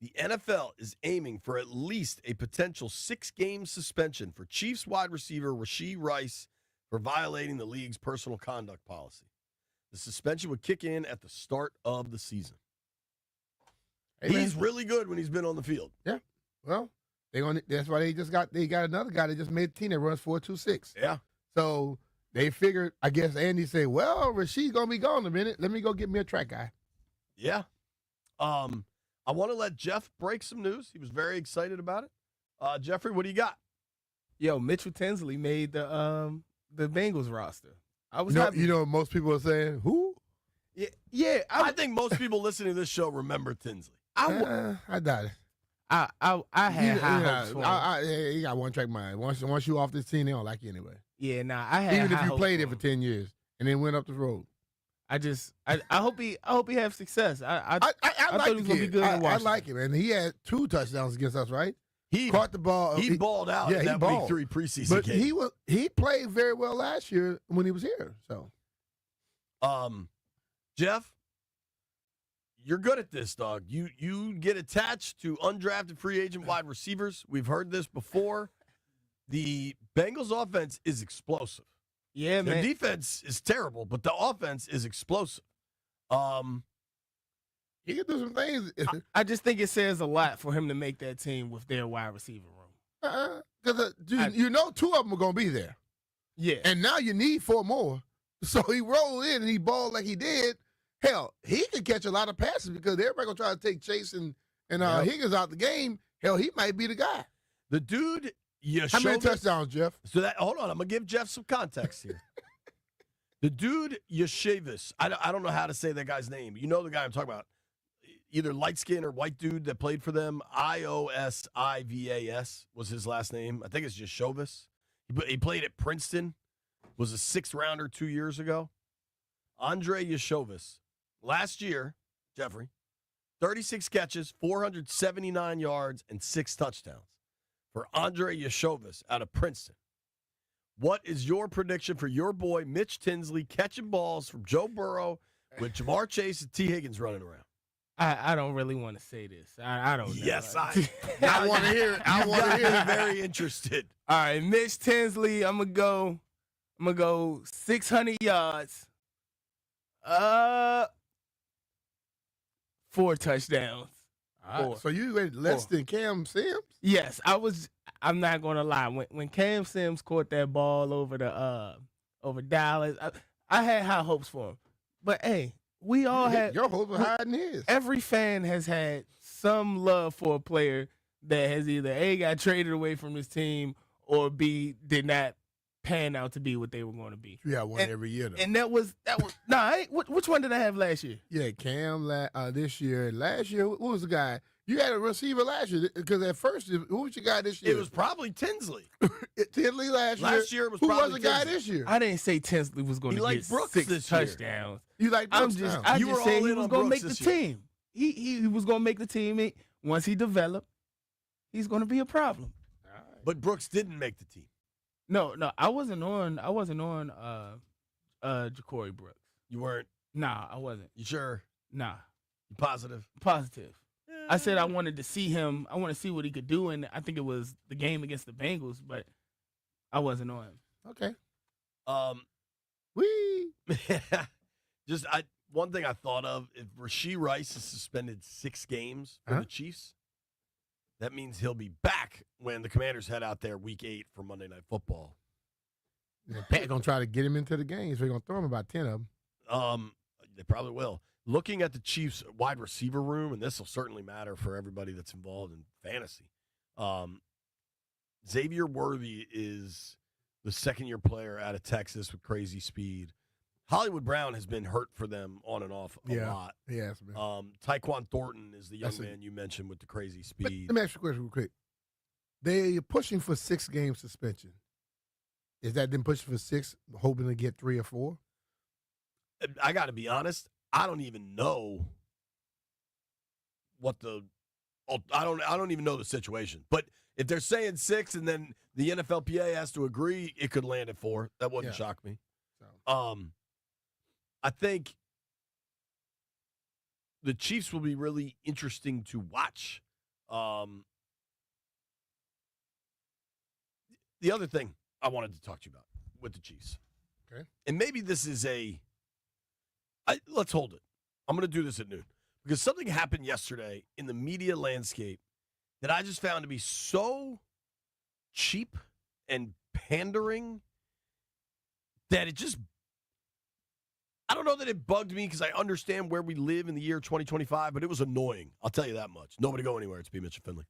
The NFL is aiming for at least a potential 6-game suspension for Chiefs wide receiver Rashee Rice for violating the league's personal conduct policy. The suspension would kick in at the start of the season. Hey, He's really good when he's been on the field. Yeah. Well, that's why they got another guy that just made the team that runs 4.26. Yeah. So they figured, I guess Andy said, well, Rasheed's gonna be gone in a minute. Let me go get me a track guy. Yeah. I want to let Jeff break some news. He was very excited about it. Jeffrey, what do you got? Yo, Mitchell Tinsley made the Bengals roster. I was You know, most people are saying, who? Yeah. I think most people listening to this show remember Tinsley. I doubt it. I had high hopes for him. He got one track mind. Once you off this team, they don't like you anyway. Yeah, I had Even if high you hopes played for it for him. 10 years and then went up the road. I hope he have success. I I thought like he was gonna be good in I Washington. like him, and he had 2 touchdowns against us, right? He Caught the ball. He balled out in he that balled. week 3 preseason But game. he played very well last year when he was here. So Jeff, you're good at this, dog. You get attached to undrafted free agent wide receivers. We've heard this before. The Bengals offense is explosive. Yeah, Their man. defense is terrible, but the offense is explosive. he can do some things. I just think it says a lot for him to make that team with their wide receiver room. Because you know 2 of them are going to be there. Yeah. And now you need 4 more. So he rolled in and he balled like he did. Hell, he could catch a lot of passes because everybody going to try to take Chase and Higgins out the game. Hell, he might be the guy. The dude, How many touchdowns, Jeff? So hold on, I'm gonna give Jeff some context here. The dude Yeshavas, I don't know how to say that guy's name. You know the guy I'm talking about. Either light skin or white dude that played for them. Iosivas was his last name. I think it's Yeshavas. He played at Princeton. Was a 6th rounder 2 years ago. Andre Yeshavas. Last year, Jeffrey, 36 catches, 479 yards, and 6 touchdowns for Andre Yeshavas out of Princeton. What is your prediction for your boy Mitch Tinsley catching balls from Joe Burrow with Jamar Chase and T. Higgins running around? I don't really want to say this. I don't know. Yes, I want to hear it. I want to I'm hear it. very interested. All right, Mitch Tinsley, I'm gonna go 600 yards. 4 touchdowns. All right, so you went less than Cam Sims? Yes, I'm not gonna lie. When Cam Sims caught that ball over Dallas, I had high hopes for him. But hey, we all had Your hopes were higher than his. every fan has had some love for a player that has either A, got traded away from this team, or B, did not pan out to be what they were going to be. You have one every year, though. And that was which one did I have last year? Yeah, Cam this year. Last year, who was the guy? You had a receiver last year because at first, who was your guy this year? It was probably Tinsley. Tinsley last year. Last year it was who probably was the guy Tinsley. this year? I didn't say Tinsley was going He to liked get Brooks 6 this year. touchdowns. You like I Brooks just now. You were said all he in was on going to Brooks make the this year. team. He was going to make the team. Once he developed, he's going to be a problem. But Brooks didn't make the team. No, I wasn't on Ja'Cory Brooks. You weren't. Nah, I wasn't. You sure? Nah, You positive? positive. I said I wanted to see him. I want to see what he could do, and I think it was the game against the Bengals, but I wasn't on him. Okay. Um, Wee. one thing I thought of, if Rashee Rice is suspended 6 games for the Chiefs, that means he'll be back when the Commanders head out there Week 8 for Monday Night Football. Pat going to try to get him into the games. They're going to throw him about 10 of them. They probably will. Looking at the Chiefs' wide receiver room, and this will certainly matter for everybody that's involved in fantasy, Xavier Worthy is the second-year player out of Texas with crazy speed. Hollywood Brown has been hurt for them on and off a lot. Yeah, Tyquan Thornton is the young man you mentioned with the crazy speed. Let me ask you a question real quick. They're pushing for 6-game suspension. Is that them pushing for 6, hoping to get 3 or 4? I got to be honest. I don't even know what I don't even know the situation. But if they're saying 6 and then the NFLPA has to agree, it could land at 4. That wouldn't shock me. So. I think the Chiefs will be really interesting to watch. The other thing I wanted to talk to you about with the Chiefs. Okay. And maybe this is let's hold it. I'm going to do this at noon. Because something happened yesterday in the media landscape that I just found to be so cheap and pandering that it just, I don't know that it bugged me because I understand where we live in the year 2025, but it was annoying. I'll tell you that much. Nobody go anywhere. It's BMitch and Finlay.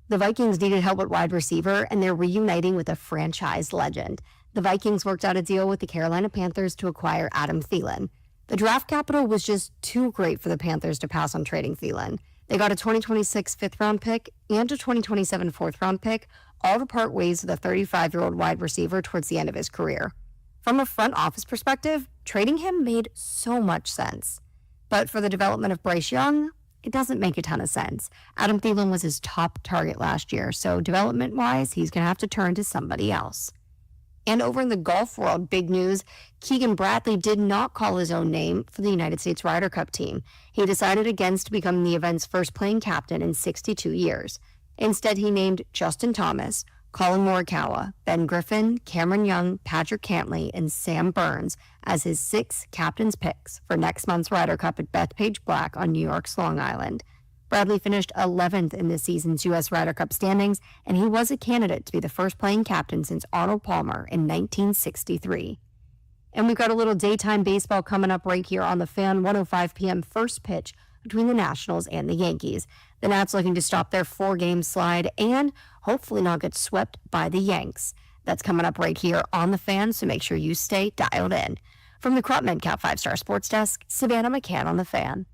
The Vikings needed help at wide receiver, and they're reuniting with a franchise legend. The Vikings worked out a deal with the Carolina Panthers to acquire Adam Thielen. The draft capital was just too great for the Panthers to pass on trading Thielen. They got a 2026 fifth-round pick and a 2027 fourth-round pick, all to part ways with a 35-year-old wide receiver towards the end of his career. From a front office perspective, trading him made so much sense. But for the development of Bryce Young, it doesn't make a ton of sense. Adam Thielen was his top target last year, so development-wise, he's going to have to turn to somebody else. And over in the golf world, big news, Keegan Bradley did not call his own name for the United States Ryder Cup team. He decided against becoming the event's first playing captain in 62 years. Instead, he named Justin Thomas, Colin Morikawa, Ben Griffin, Cameron Young, Patrick Cantlay, and Sam Burns as his 6 captain's picks for next month's Ryder Cup at Bethpage Black on New York's Long Island. Bradley finished 11th in this season's U.S. Ryder Cup standings, and he was a candidate to be the first playing captain since Arnold Palmer in 1963. And we've got a little daytime baseball coming up right here on the Fan, 1:05 p.m. first pitch between the Nationals and the Yankees. The Nats looking to stop their 4-game slide and hopefully not get swept by the Yanks. That's coming up right here on the Fan, so make sure you stay dialed in. From the Crop Medcap 5-Star Sports Desk, Savannah McCann on the Fan.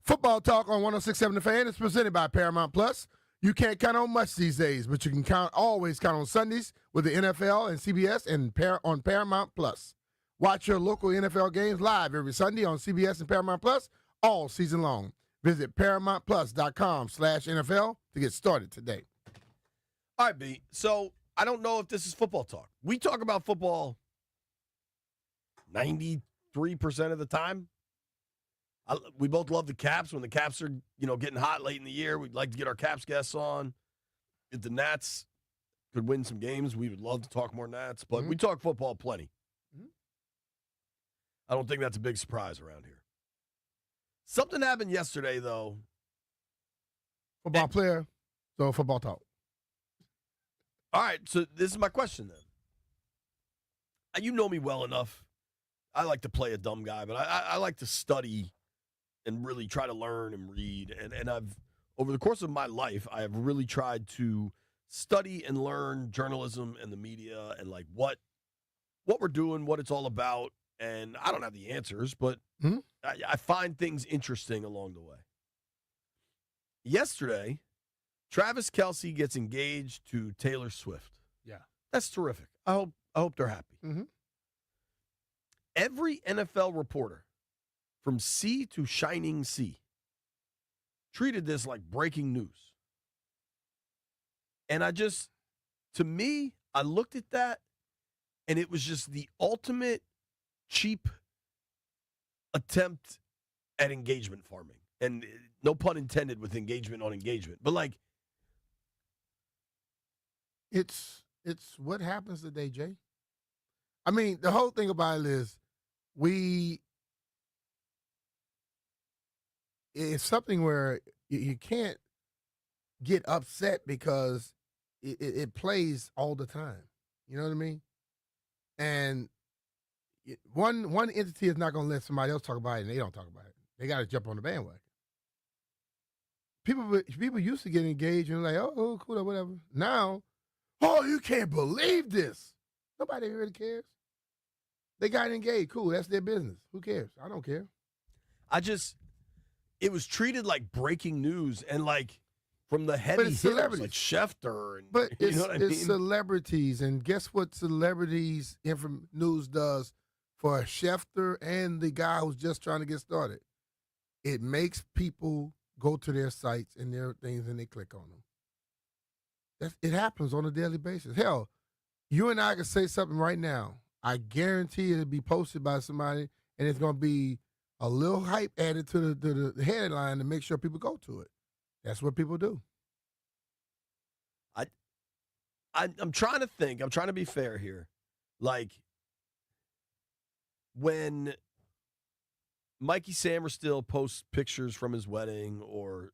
Football Talk on 106.7 The Fan is presented by Paramount Plus. You can't count on much these days, but you can always count on Sundays with the NFL and CBS and on Paramount Plus. Watch your local NFL games live every Sunday on CBS and Paramount Plus all season long. Visit ParamountPlus.com/NFL to get started today. All right, B. So I don't know if this is football talk. We talk about football 93% of the time. We both love the Caps. When the Caps are, getting hot late in the year, we'd like to get our Caps guests on. If the Nats could win some games, we would love to talk more Nats. But we talk football plenty. I don't think that's a big surprise around here. Something happened yesterday, though. Football player, so football talk. All right, so this is my question then. You know me well enough. I like to play a dumb guy, but I like to study and really try to learn and read. And I've, over the course of my life, I have really tried to study and learn journalism and the media and like what we're doing, what it's all about. And I don't have the answers, but I find things interesting along the way. Yesterday, Travis Kelce gets engaged to Taylor Swift. Yeah. That's terrific. I hope they're happy. Mm-hmm. Every NFL reporter, from sea to shining sea, treated this like breaking news. And to me, I looked at that, and it was just the ultimate cheap attempt at engagement farming. And no pun intended with engagement on engagement. But, like, It's what happens today, Jay. I mean, the whole thing about it is it's something where you can't get upset because it plays all the time. You know what I mean? And one entity is not going to let somebody else talk about it, and they don't talk about it. They got to jump on the bandwagon. People used to get engaged and like, oh, cool, or whatever. Now, oh, you can't believe this. Nobody really cares. They got engaged. Cool, that's their business. Who cares? I don't care. It was treated like breaking news and like from the heavy hitters like Schefter. And, but you know what I mean? It's celebrities, and guess what celebrities news does for Schefter and the guy who's just trying to get started? It makes people go to their sites and their things and they click on them. It happens on a daily basis. Hell, you and I can say something right now. I guarantee it'll be posted by somebody, and it's going to be a little hype added to the headline to make sure people go to it. That's what people do. I'm trying to think. I'm trying to be fair here. Like, when Mikey Samerstill posts pictures from his wedding or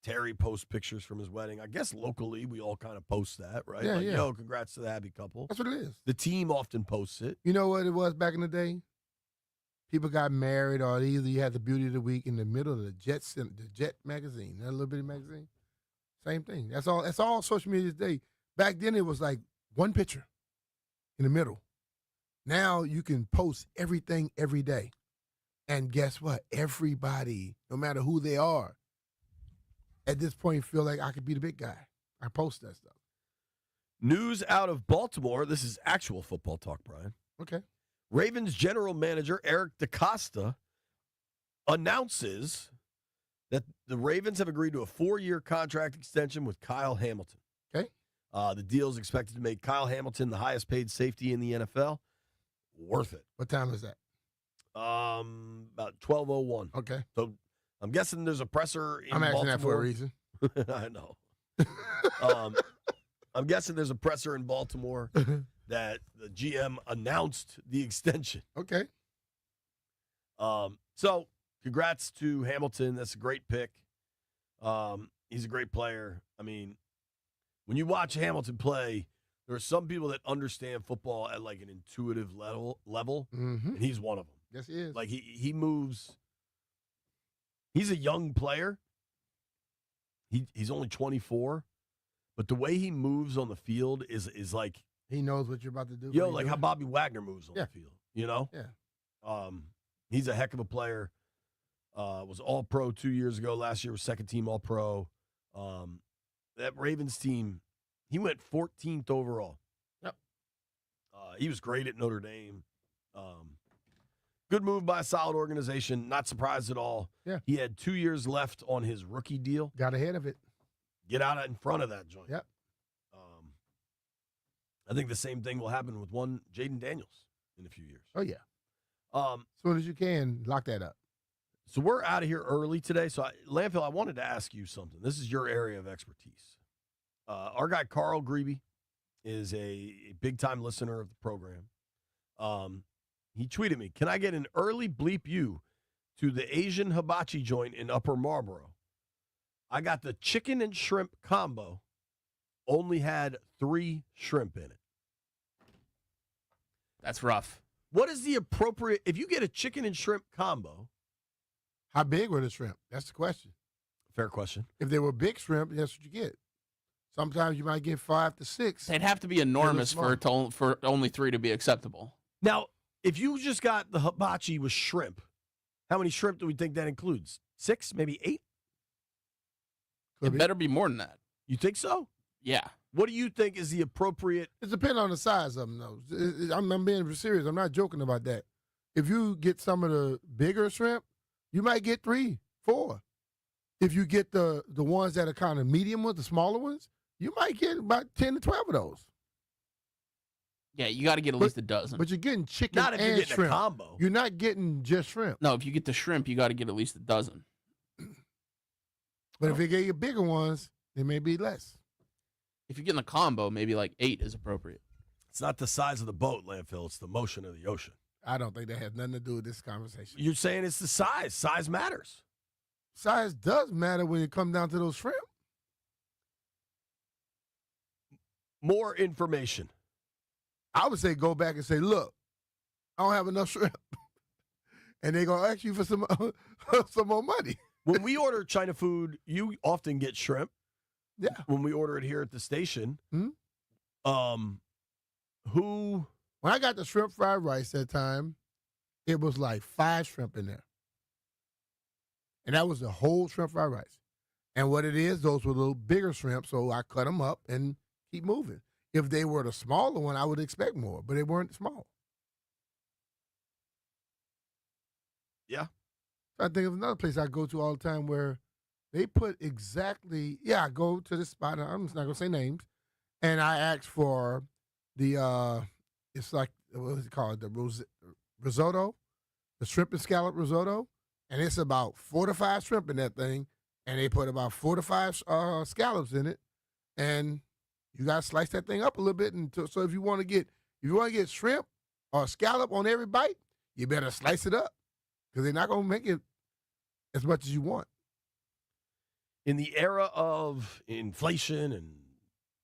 Terry posts pictures from his wedding, I guess locally we all kind of post that, right? Yeah, like, yeah. yo, congrats to the happy couple. That's what it is. The team often posts it. You know what it was back in the day? People got married, or either you had the beauty of the week in the middle of the Jet magazine, that little bitty magazine. Same thing. That's all social media today. Back then it was like one picture in the middle. Now you can post everything every day. And guess what? Everybody, no matter who they are, at this point feel like I could be the big guy. I post that stuff. News out of Baltimore. This is actual football talk, Brian. Okay. Ravens general manager Eric DeCosta announces that the Ravens have agreed to a 4-year contract extension with Kyle Hamilton. Okay. The deal is expected to make Kyle Hamilton the highest paid safety in the NFL. Worth it. What time is that? About 12:01. Okay. So I'm guessing there's a presser in I'm asking Baltimore. that for a reason. I know. I'm guessing there's a presser in Baltimore that the GM announced the extension. Okay. So congrats to Hamilton. That's a great pick. He's a great player. I mean, when you watch Hamilton play, there are some people that understand football at like an intuitive level, Mm-hmm. and he's one of them. Yes, he is. Like he moves. He's a young player. He's only 24, but the way he moves on the field is like, he knows what you're about to do. yo, like how Bobby Wagner moves on Yeah. the field. You know? Yeah. He's a heck of a player. Was All-Pro 2 years ago. Last year was second team All-Pro. That Ravens team, he went 14th overall. Yep. He was great at Notre Dame. Good move by a solid organization. Not surprised at all. Yeah. He had 2 years left on his rookie deal. Got ahead of it. Get out in front of that joint. Yep. I think the same thing will happen with one Jaden Daniels in a few years. Oh, yeah. As soon as you can, lock that up. So we're out of here early today. So, Landfill, I wanted to ask you something. This is your area of expertise. Our guy, Carl Grebe, is a big-time listener of the program. He tweeted me, can I get an early bleep you to the Asian hibachi joint in Upper Marlboro? I got the chicken and shrimp combo, only had 3 shrimp in it. That's rough. What is the appropriate, if you get a chicken and shrimp combo? How big were the shrimp? That's the question. Fair question. If they were big shrimp, that's what you get. Sometimes you might get 5 to 6. They'd have to be enormous for only 3 to be acceptable. Now, if you just got the hibachi with shrimp, how many shrimp do we think that includes? 6, maybe 8? Could It be. better be more than that. You think so? Yeah. What do you think is the appropriate? It depends on the size of them, though. I'm being serious. I'm not joking about that. If you get some of the bigger shrimp, you might get 3, 4. If you get the ones that are kind of medium ones, the smaller ones, you might get about 10 to 12 of those. Yeah, you got to get at least a dozen. But you're getting chicken Not if and you're getting shrimp. a combo. You're not getting just shrimp. No, if you get the shrimp, you got to get at least a dozen. But if you get your bigger ones, they may be less. If you're getting a combo, maybe like 8 is appropriate. It's not the size of the boat, Landfill. It's the motion of the ocean. I don't think that has nothing to do with this conversation. You're saying it's the size. Size matters. Size does matter when it comes down to those shrimp. More information. I would say go back and say, look, I don't have enough shrimp. And they're going to ask you for some more money. When we order China food, you often get shrimp. Yeah. When we order it here at the station. Hmm? When I got the shrimp fried rice that time, it was like 5 shrimp in there. And that was the whole shrimp fried rice. And what it is, those were little bigger shrimp, so I cut them up and keep moving. If they were the smaller one, I would expect more, but they weren't small. Yeah. I think of another place I go to all the time where they put exactly, I go to this spot, I'm just not going to say names, and I ask for the, it's like, what is it called, the risotto, the shrimp and scallop risotto, and it's about 4 to 5 shrimp in that thing, and they put about 4 to 5 scallops in it, and You got to slice that thing up a little bit. So if you want to get shrimp or scallop on every bite, you better slice it up because they're not going to make it as much as you want. In the era of inflation and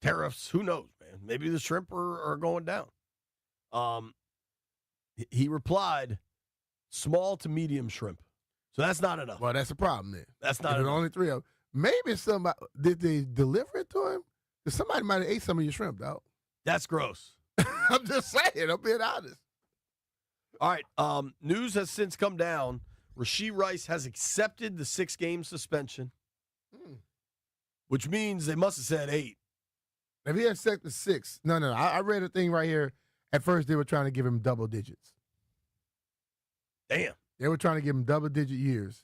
tariffs, who knows, man? Maybe the shrimp are going down. He replied, small to medium shrimp. So that's not enough. Well, that's a problem then. That's not There's enough. only 3 of them. Maybe somebody, did they deliver it to him? Because somebody might have ate some of your shrimp, though. That's gross. I'm just saying. I'm being honest. All right. News has since come down. Rashee Rice has accepted the 6-game suspension, which means they must have said 8. If he had set the 6, no. I read a thing right here. At first, they were trying to give him double digits. Damn. They were trying to give him double-digit years.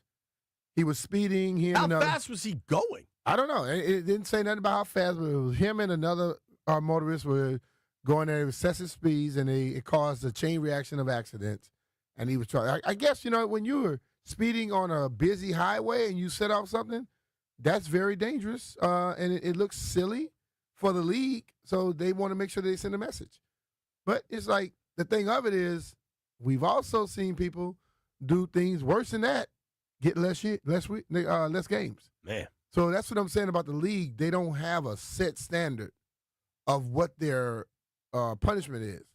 He was speeding. How fast was he going? I don't know. It didn't say nothing about how fast, but it was him and another motorist were going at excessive speeds, and it caused a chain reaction of accidents. And he was trying. I guess, when you were speeding on a busy highway and you set off something, that's very dangerous, and it looks silly for the league, so they want to make sure they send a message. But it's like, the thing of it is, we've also seen people do things worse than that, get less games. Man. So that's what I'm saying about the league. They don't have a set standard of what their punishment is.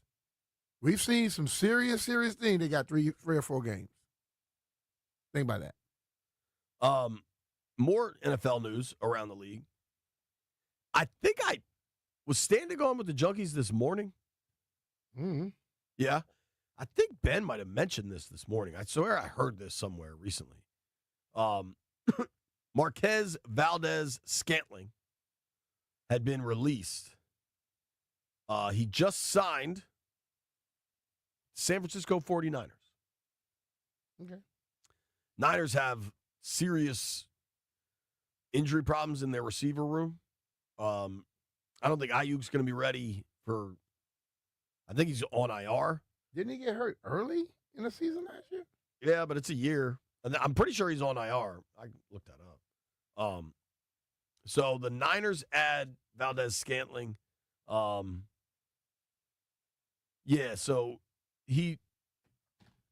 We've seen some serious things. They got 3 or 4 games. Think about that. More NFL news around the league. I think I was standing on with the Junkies this morning. Mm-hmm. Yeah. I think Ben might have mentioned this morning. I swear I heard this somewhere recently. Marquez Valdez-Scantling had been released. He just signed San Francisco 49ers. Okay. Niners have serious injury problems in their receiver room. I don't think Ayuk's going to be ready for – I think he's on IR. Didn't he get hurt early in the season last year? Yeah, but it's a year. And I'm pretty sure he's on IR. I looked that up. So the Niners add Valdez-Scantling. Yeah, so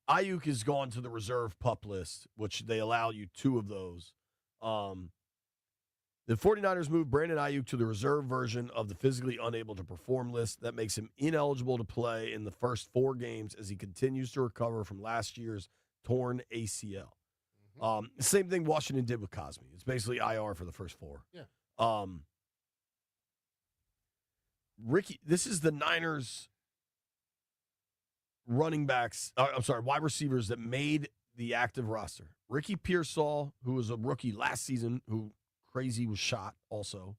Ayuk is gone to the reserve PUP list, which they allow you 2 of those. The 49ers moved Brandon Ayuk to the reserve version of the physically unable to perform list. That makes him ineligible to play in the first 4 games as he continues to recover from last year's torn ACL. Same thing Washington did with Cosme. It's basically IR for the first 4. Yeah. Ricky, this is the Niners wide receivers that made the active roster. Ricky Pearsall, who was a rookie last season, who crazy was shot also.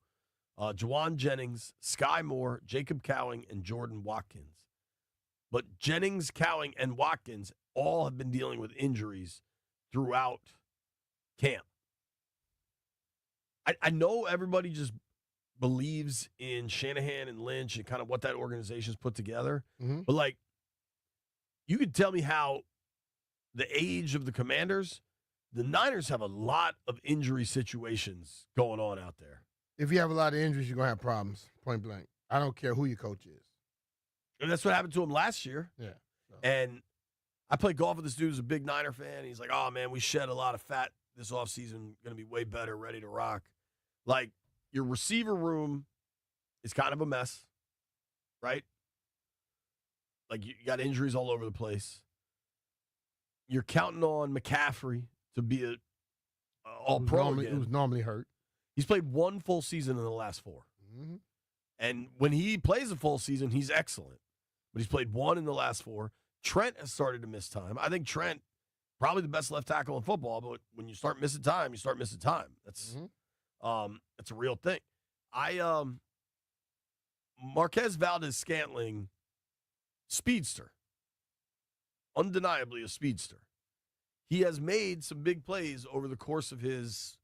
Juwan Jennings, Sky Moore, Jacob Cowing, and Jordan Watkins. But Jennings, Cowing, and Watkins all have been dealing with injuries throughout camp. I know everybody just believes in Shanahan and Lynch and kind of what that organization's put together. Mm-hmm. But, you could tell me how the age of the Commanders, the Niners have a lot of injury situations going on out there. If you have a lot of injuries, you're going to have problems, point blank. I don't care who your coach is. And that's what happened to him last year. Yeah. So. And I played golf with this dude who's a big Niner fan. He's like, oh, man, we shed a lot of fat this offseason. Going to be way better, ready to rock. Your receiver room is kind of a mess, right? You got injuries all over the place. You're counting on McCaffrey to be a all-pro again. He was normally hurt. He's played 1 full season in the last 4. Mm-hmm. And when he plays a full season, he's excellent. But he's played 1 in the last 4. Trent has started to miss time. I think Trent, probably the best left tackle in football, but when you start missing time, you start missing time. That's a real thing. Marquez Valdez-Scantling, speedster. Undeniably a speedster. He has made some big plays over the course of his,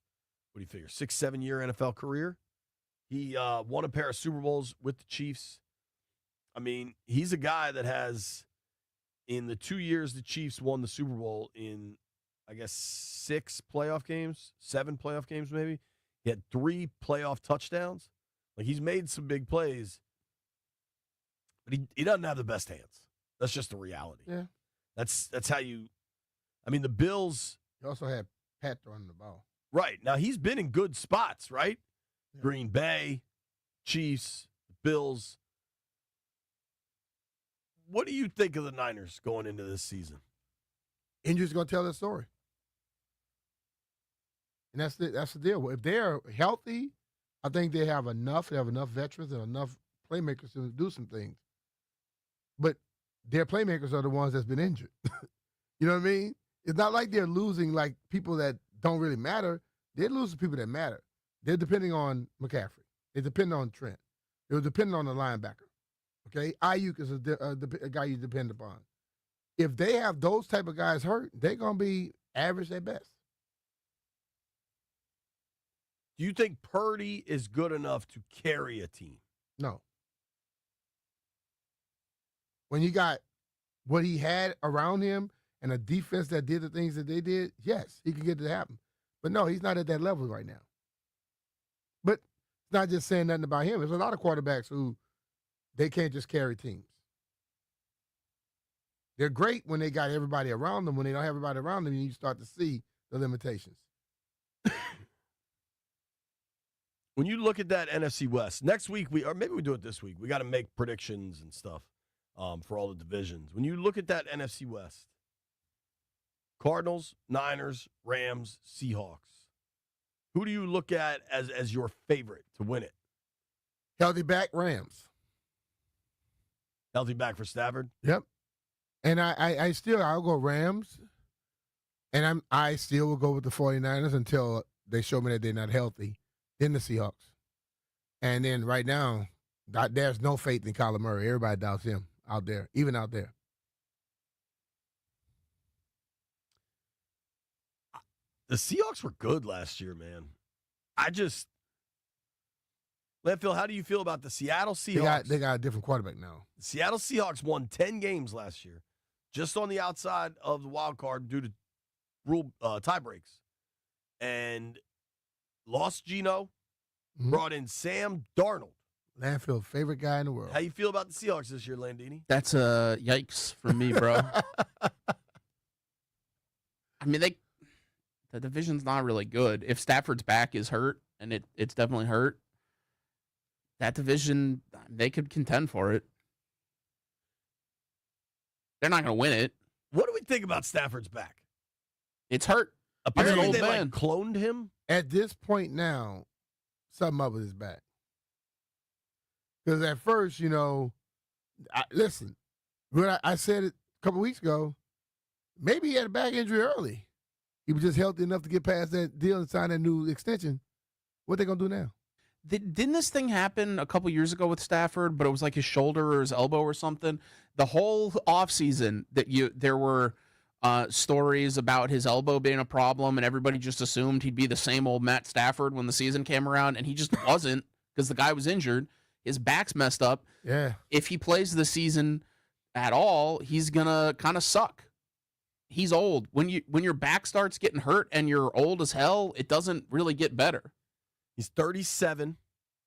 6-7 year NFL career. He won a pair of Super Bowls with the Chiefs. I mean, he's a guy that has, in the 2 years the Chiefs won the Super Bowl in, 6 playoff games, 7 playoff games maybe. He had 3 playoff touchdowns. Like, he's made some big plays, but he doesn't have the best hands. That's just the reality. Yeah. That's how you – I mean, the Bills – You also had Pat throwing the ball. Right. Now, he's been in good spots, right? Yeah. Green Bay, Chiefs, Bills. What do you think of the Niners going into this season? Injuries going to tell their story. And that's the deal. If they're healthy, I think they have enough. They have enough veterans and enough playmakers to do some things. But their playmakers are the ones that's been injured. You know what I mean? It's not like they're losing like people that don't really matter. They're losing people that matter. They're depending on McCaffrey. They're depending on Trent. They're depending on the linebacker. Okay? Ayuk is a guy you depend upon. If they have those type of guys hurt, they're going to be average at best. Do you think Purdy is good enough to carry a team? No. When you got what he had around him and a defense that did the things that they did, yes, he could get it to happen. But no, he's not at that level right now. But it's not just saying nothing about him. There's a lot of quarterbacks who they can't just carry teams. They're great when they got everybody around them. When they don't have everybody around them, you start to see the limitations. When you look at that NFC West, next week, or maybe we do it this week, we got to make predictions and stuff for all the divisions. When you look at that NFC West, Cardinals, Niners, Rams, Seahawks, who do you look at as your favorite to win it? Healthy back, Rams. Healthy back for Stafford? Yep. And I'll go Rams. And I still will go with the 49ers until they show me that they're not healthy. Then the Seahawks. And then right now, there's no faith in Kyler Murray. Everybody doubts him out there, even out there. The Seahawks were good last year, man. Landfill, how do you feel about the Seattle Seahawks? They got a different quarterback now. The Seattle Seahawks won 10 games last year, just on the outside of the wild card due to rule tie breaks. And lost Geno, brought in Sam Darnold. Landfill's favorite guy in the world. How you feel about the Seahawks this year, Landini? That's a yikes for me, bro. I mean, the division's not really good. If Stafford's back is hurt, and it's definitely hurt, that division, they could contend for it. They're not going to win it. What do we think about Stafford's back? It's hurt. Apparently old they man. cloned him. At this point now, something up with his back. Because at first, listen, when I said it a couple weeks ago, maybe he had a back injury early. He was just healthy enough to get past that deal and sign that new extension. What they going to do now? Didn't this thing happen a couple years ago with Stafford, but it was like his shoulder or his elbow or something? The whole offseason there were stories about his elbow being a problem, and everybody just assumed he'd be the same old Matt Stafford when the season came around, and he just wasn't because the guy was injured. His back's messed up. Yeah. If he plays the season at all, he's going to kind of suck. He's old. When your back starts getting hurt and you're old as hell, it doesn't really get better. He's 37.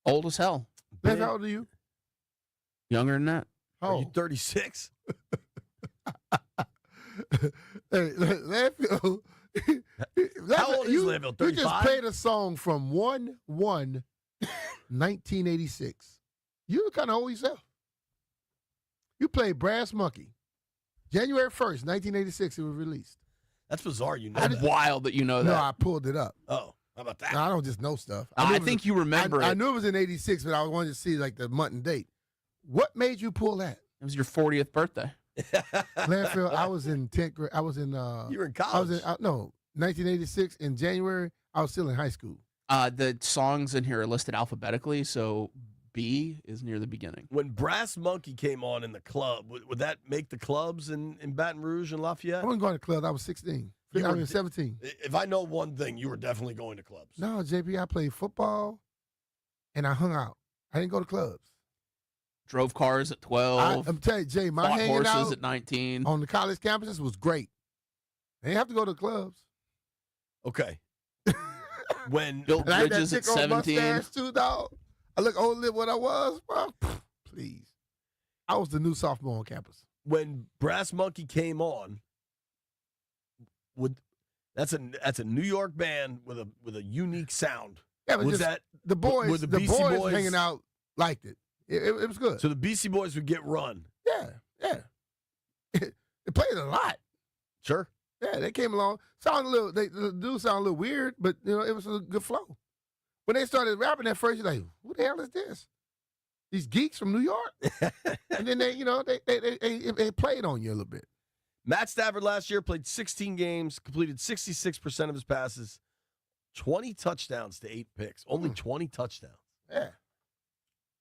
Old as hell. That's how old are you? Younger than that. Are you 36? Hey, Landfill. How old is Landfill? 35? You just played a song from 1/1/1986. You kind of old yourself. You played Brass Monkey. January 1st, 1986, it was released. That's bizarre. You know That's that. wild that you know that. No, I pulled it up. Oh, how about that? No, I don't just know stuff. I think you remember it. I knew it was in 86, but I wanted to see like the month and date. What made you pull that? It was your 40th birthday. Landfill, I was in 10th grade. I was in You were in college. I was in 1986 in January. I was still in high school. The songs in here are listed alphabetically, so B is near the beginning. When Brass Monkey came on in the club, would that make the clubs in Baton Rouge and Lafayette? I wasn't going to clubs. I was 16. I was 17. If I know one thing, you were definitely going to clubs. No, JP, I played football and I hung out. I didn't go to clubs. Drove cars at 12. I'm telling you, Jay, my fought hanging horses out at 19. on the college campuses was great. They didn't have to go to clubs. Okay. When Built And I had that bridges at chick on 17. mustache too, dog. I look older than what I was, bro. Please. I was the new sophomore on campus. When Brass Monkey came on, that's a New York band with a unique sound. Yeah, but Was just that the boys, were the the BC boys Boys hanging out liked it. It was good. So the BC Boys would get run. Yeah. They played a lot. Sure. Yeah, they came along. The dudes sound a little weird, but it was a good flow. When they started rapping at first, you're like, who the hell is this? These geeks from New York? And then they played on you a little bit. Matt Stafford last year played 16 games, completed 66% of his passes, 20 touchdowns to 8 picks. Only 20 touchdowns. Yeah.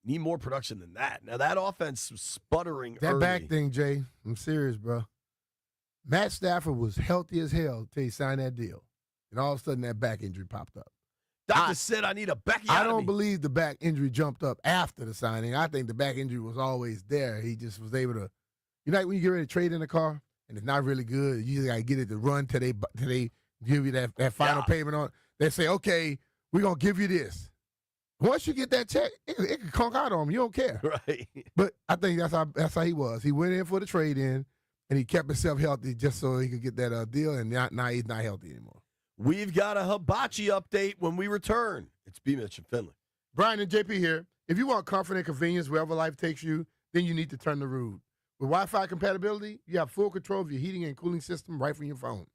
Need more production than that. Now, that offense was sputtering That early. back thing, Jay, I'm serious, bro. Matt Stafford was healthy as hell until he signed that deal. And all of a sudden, that back injury popped up. Doctor said I need a back. I don't believe the back injury jumped up after the signing. I think the back injury was always there. He just was able to, when you get ready to trade in a car and it's not really good, you just got to get it to run till they give you that final payment on it. They say, okay, we're going to give you this. Once you get that check, it can conk out on him. You don't care. Right. But I think that's how he was. He went in for the trade in, and he kept himself healthy just so he could get that deal, and now he's not healthy anymore. We've got a hibachi update when we return. It's BMitch and Finlay. Brian and JP here. If you want comfort and convenience wherever life takes you, then you need to turn to Rude. With Wi-Fi compatibility, you have full control of your heating and cooling system right from your phone.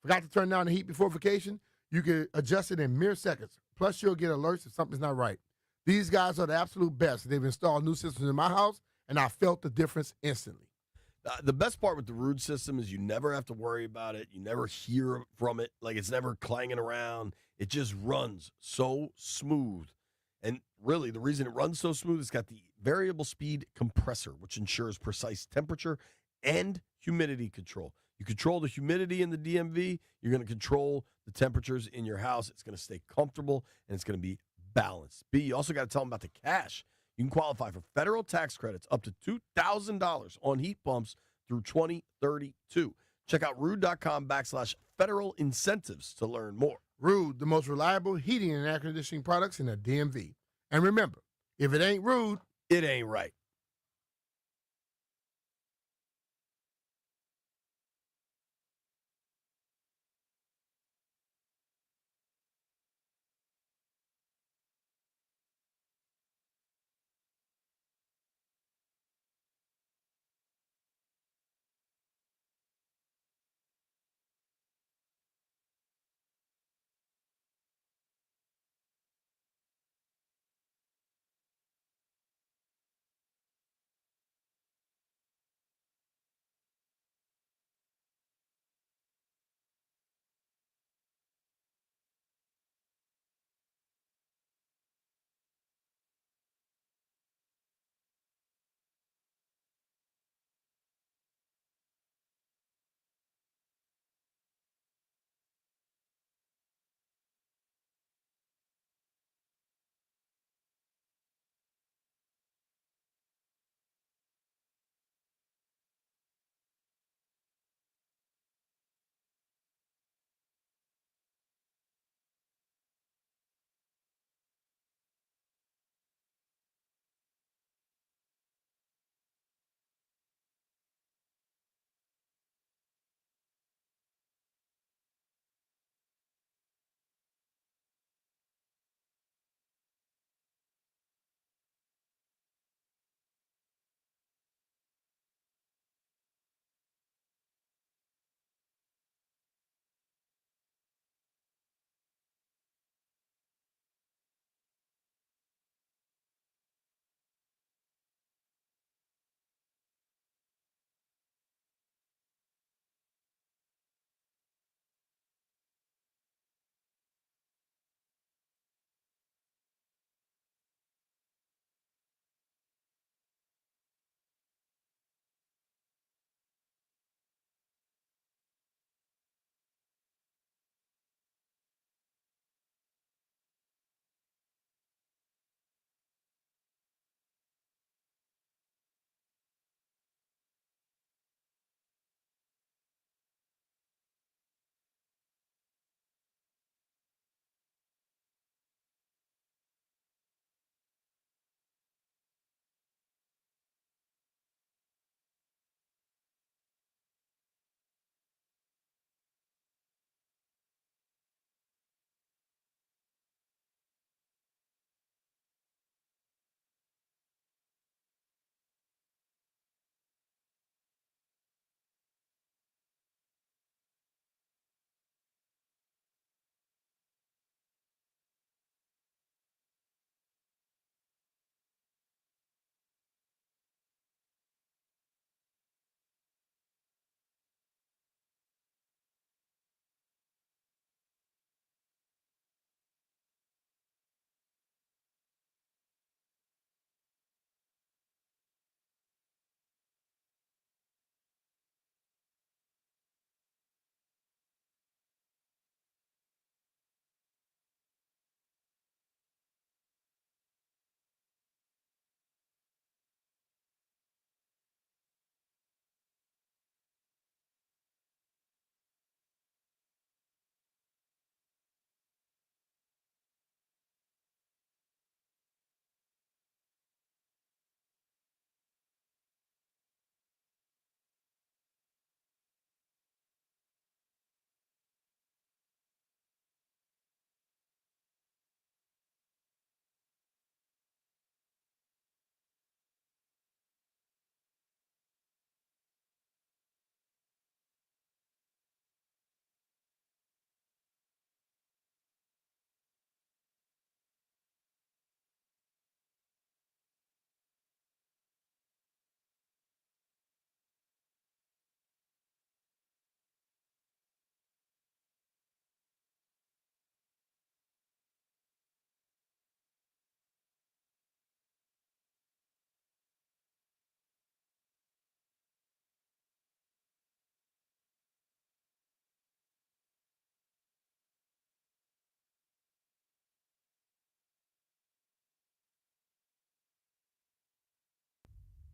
Forgot to turn down the heat before vacation? You can adjust it in mere seconds. Plus, you'll get alerts if something's not right. These guys are the absolute best. They've installed new systems in my house, and I felt the difference instantly. The best part with the Rude system is you never have to worry about it. You never hear from it. Like, it's never clanging around. It just runs so smooth. And really, the reason it runs so smooth is it's got the variable speed compressor, which ensures precise temperature and humidity control. You control the humidity in the DMV. You're going to control the temperatures in your house. It's going to stay comfortable, and it's going to be balanced. B, you also got to tell them about the cash. You can qualify for federal tax credits up to $2,000 on heat pumps through 2032. Check out rude.com/federal incentives to learn more. Rude, the most reliable heating and air conditioning products in the DMV. And remember, if it ain't Rude, It ain't right.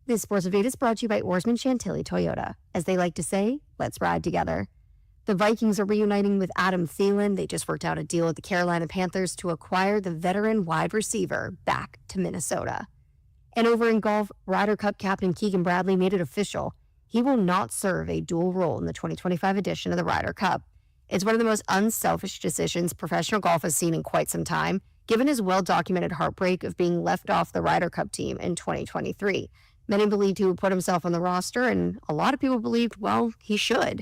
This sports update is brought to you by Oarsman Chantilly Toyota. As they like to say, let's ride together. The Vikings are reuniting with Adam Thielen. They just worked out a deal with the Carolina Panthers to acquire the veteran wide receiver back to Minnesota. And over in golf, Ryder Cup captain Keegan Bradley made it official. He will not serve a dual role in the 2025 edition of the Ryder Cup. It's one of the most unselfish decisions professional golf has seen in quite some time, given his well-documented heartbreak of being left off the Ryder Cup team in 2023. Many believed he would put himself on the roster, and a lot of people believed, well, he should.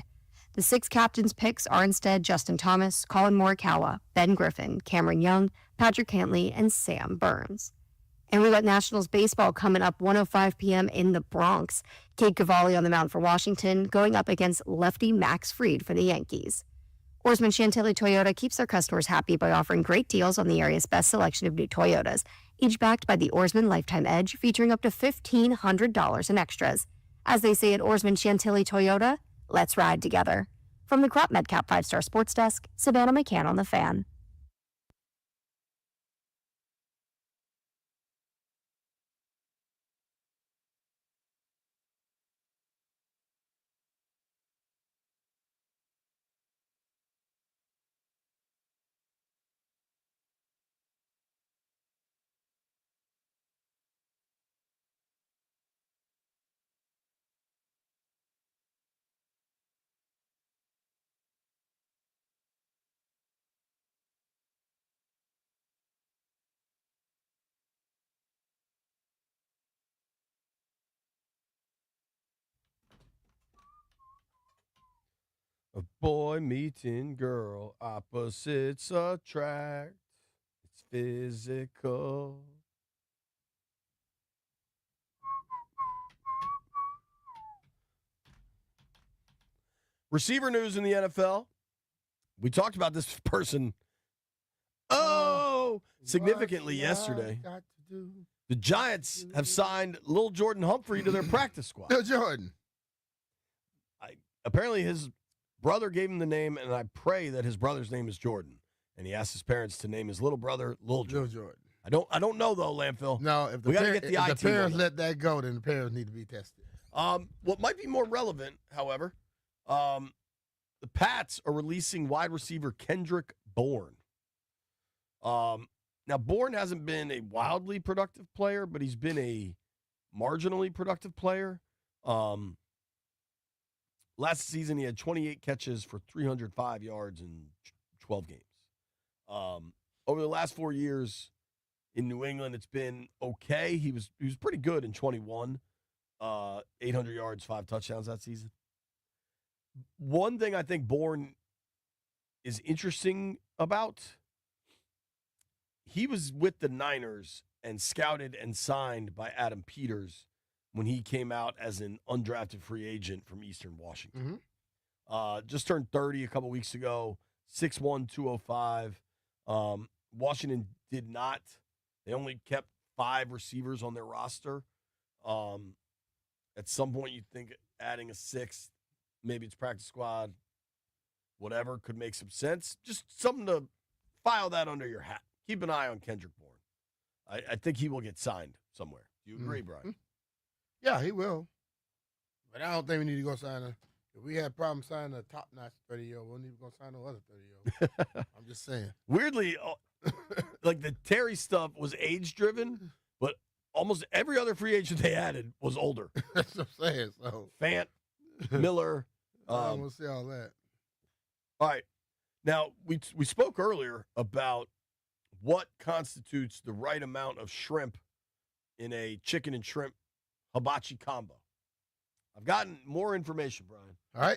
The 6 captains' picks are instead Justin Thomas, Colin Morikawa, Ben Griffin, Cameron Young, Patrick Cantley, and Sam Burns. And we got Nationals baseball coming up 1:05 p.m. in the Bronx. Cade Cavalli on the mound for Washington, going up against lefty Max Fried for the Yankees. Oarsman Chantilly Toyota keeps their customers happy by offering great deals on the area's best selection of new Toyotas, each backed by the Oarsman Lifetime Edge, featuring up to $1,500 in extras. As they say at Oarsman Chantilly Toyota, let's ride together. From the Crop Medcap 5-Star Sports Desk, Savannah McCann on the Fan. A boy meeting girl, opposites attract. It's physical. Receiver news in the NFL. We talked about this person significantly yesterday. The Giants have signed Lil Jordan Humphrey to their practice squad. Lil Jordan. Apparently his brother gave him the name, and I pray that his brother's name is Jordan. And he asked his parents to name his little brother Lil Jordan. Lil Jordan. I don't know though, Landfill. No, if we got to get the if the parents let that go, then the parents need to be tested. What might be more relevant, however, the Pats are releasing wide receiver Kendrick Bourne. Now, Bourne hasn't been a wildly productive player, but he's been a marginally productive player. Last season, he had 28 catches for 305 yards in 12 games. Over the last 4 years in New England, it's been okay. He was pretty good in 21, 800 yards, 5 touchdowns that season. One thing I think Bourne is interesting about, he was with the Niners and scouted and signed by Adam Peters when he came out as an undrafted free agent from Eastern Washington. Mm-hmm. Just turned 30 a couple weeks ago, 6'1", 205. Washington did not. They only kept 5 receivers on their roster. At some point, you'd think adding a 6th, maybe it's practice squad, whatever, could make some sense. Just something to file that under your hat. Keep an eye on Kendrick Bourne. I think he will get signed somewhere. Do you agree, Brian? Yeah, he will. But I don't think we need to go sign a. If we had problems signing a top-notch 30-year-old, we don't need to go sign no other 30-year-old. I'm just saying. Weirdly, like the Terry stuff was age-driven, but almost every other free agent they added was older. That's what I'm saying. So Fant, Miller. I don't want to see all that. All right. Now, we spoke earlier about what constitutes the right amount of shrimp in a chicken and shrimp hibachi combo. I've gotten more information, Brian. All right.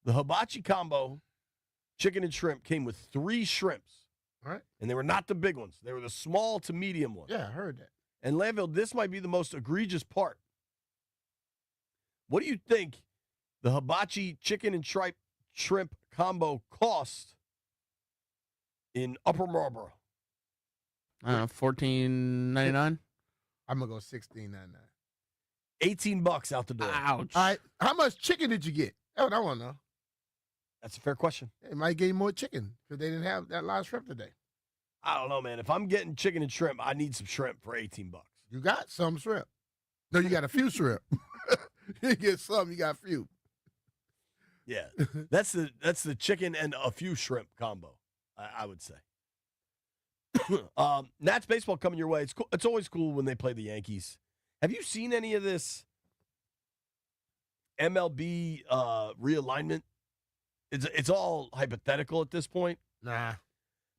The hibachi combo, chicken and shrimp, came with 3 shrimps. All right. And they were not the big ones. They were the small to medium ones. Yeah, I heard that. And Landville, this might be the most egregious part. What do you think the hibachi chicken and shrimp combo cost in Upper Marlboro? $14.99. I'm gonna go $16.99. $18 out the door. Ouch. All right. How much chicken did you get? That's what I want to know. That's a fair question. They might get more chicken because they didn't have that lot of shrimp today. I don't know, man. If I'm getting chicken and shrimp, I need some shrimp for $18. You got some shrimp. No, you got a few shrimp. You get some, you got a few. Yeah, that's the chicken and a few shrimp combo, I would say. Nats baseball coming your way. It's cool. It's always cool when they play the Yankees. Have you seen any of this MLB realignment? It's all hypothetical at this point. Nah.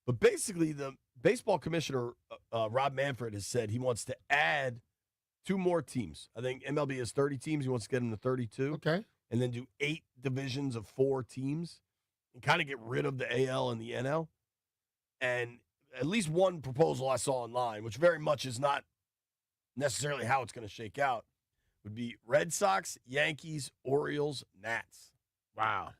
But basically, the baseball commissioner, Rob Manfred, has said he wants to add 2 more teams. I think MLB has 30 teams. He wants to get them to 32. Okay. And then do 8 divisions of 4 teams and kind of get rid of the AL and the NL. And at least one proposal I saw online, which very much is not necessarily how it's going to shake out, would be Red Sox, Yankees, Orioles, Nats. Wow.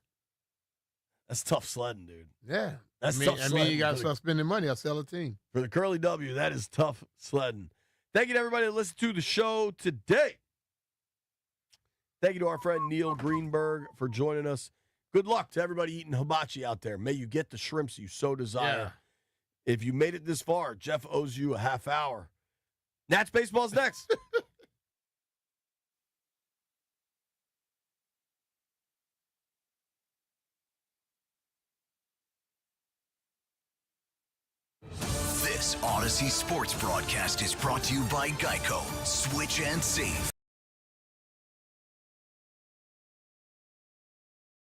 That's tough sledding, dude. Yeah. That's I tough mean, sledding. you got to start spending money. I'll sell a team. For the Curly W, that is tough sledding. Thank you to everybody that listened to the show today. Thank you to our friend Neil Greenberg for joining us. Good luck to everybody eating hibachi out there. May you get the shrimps you so desire. Yeah. If you made it this far, Jeff owes you a half hour. Nats baseball's next. This Odyssey Sports broadcast is brought to you by Geico. Switch and save.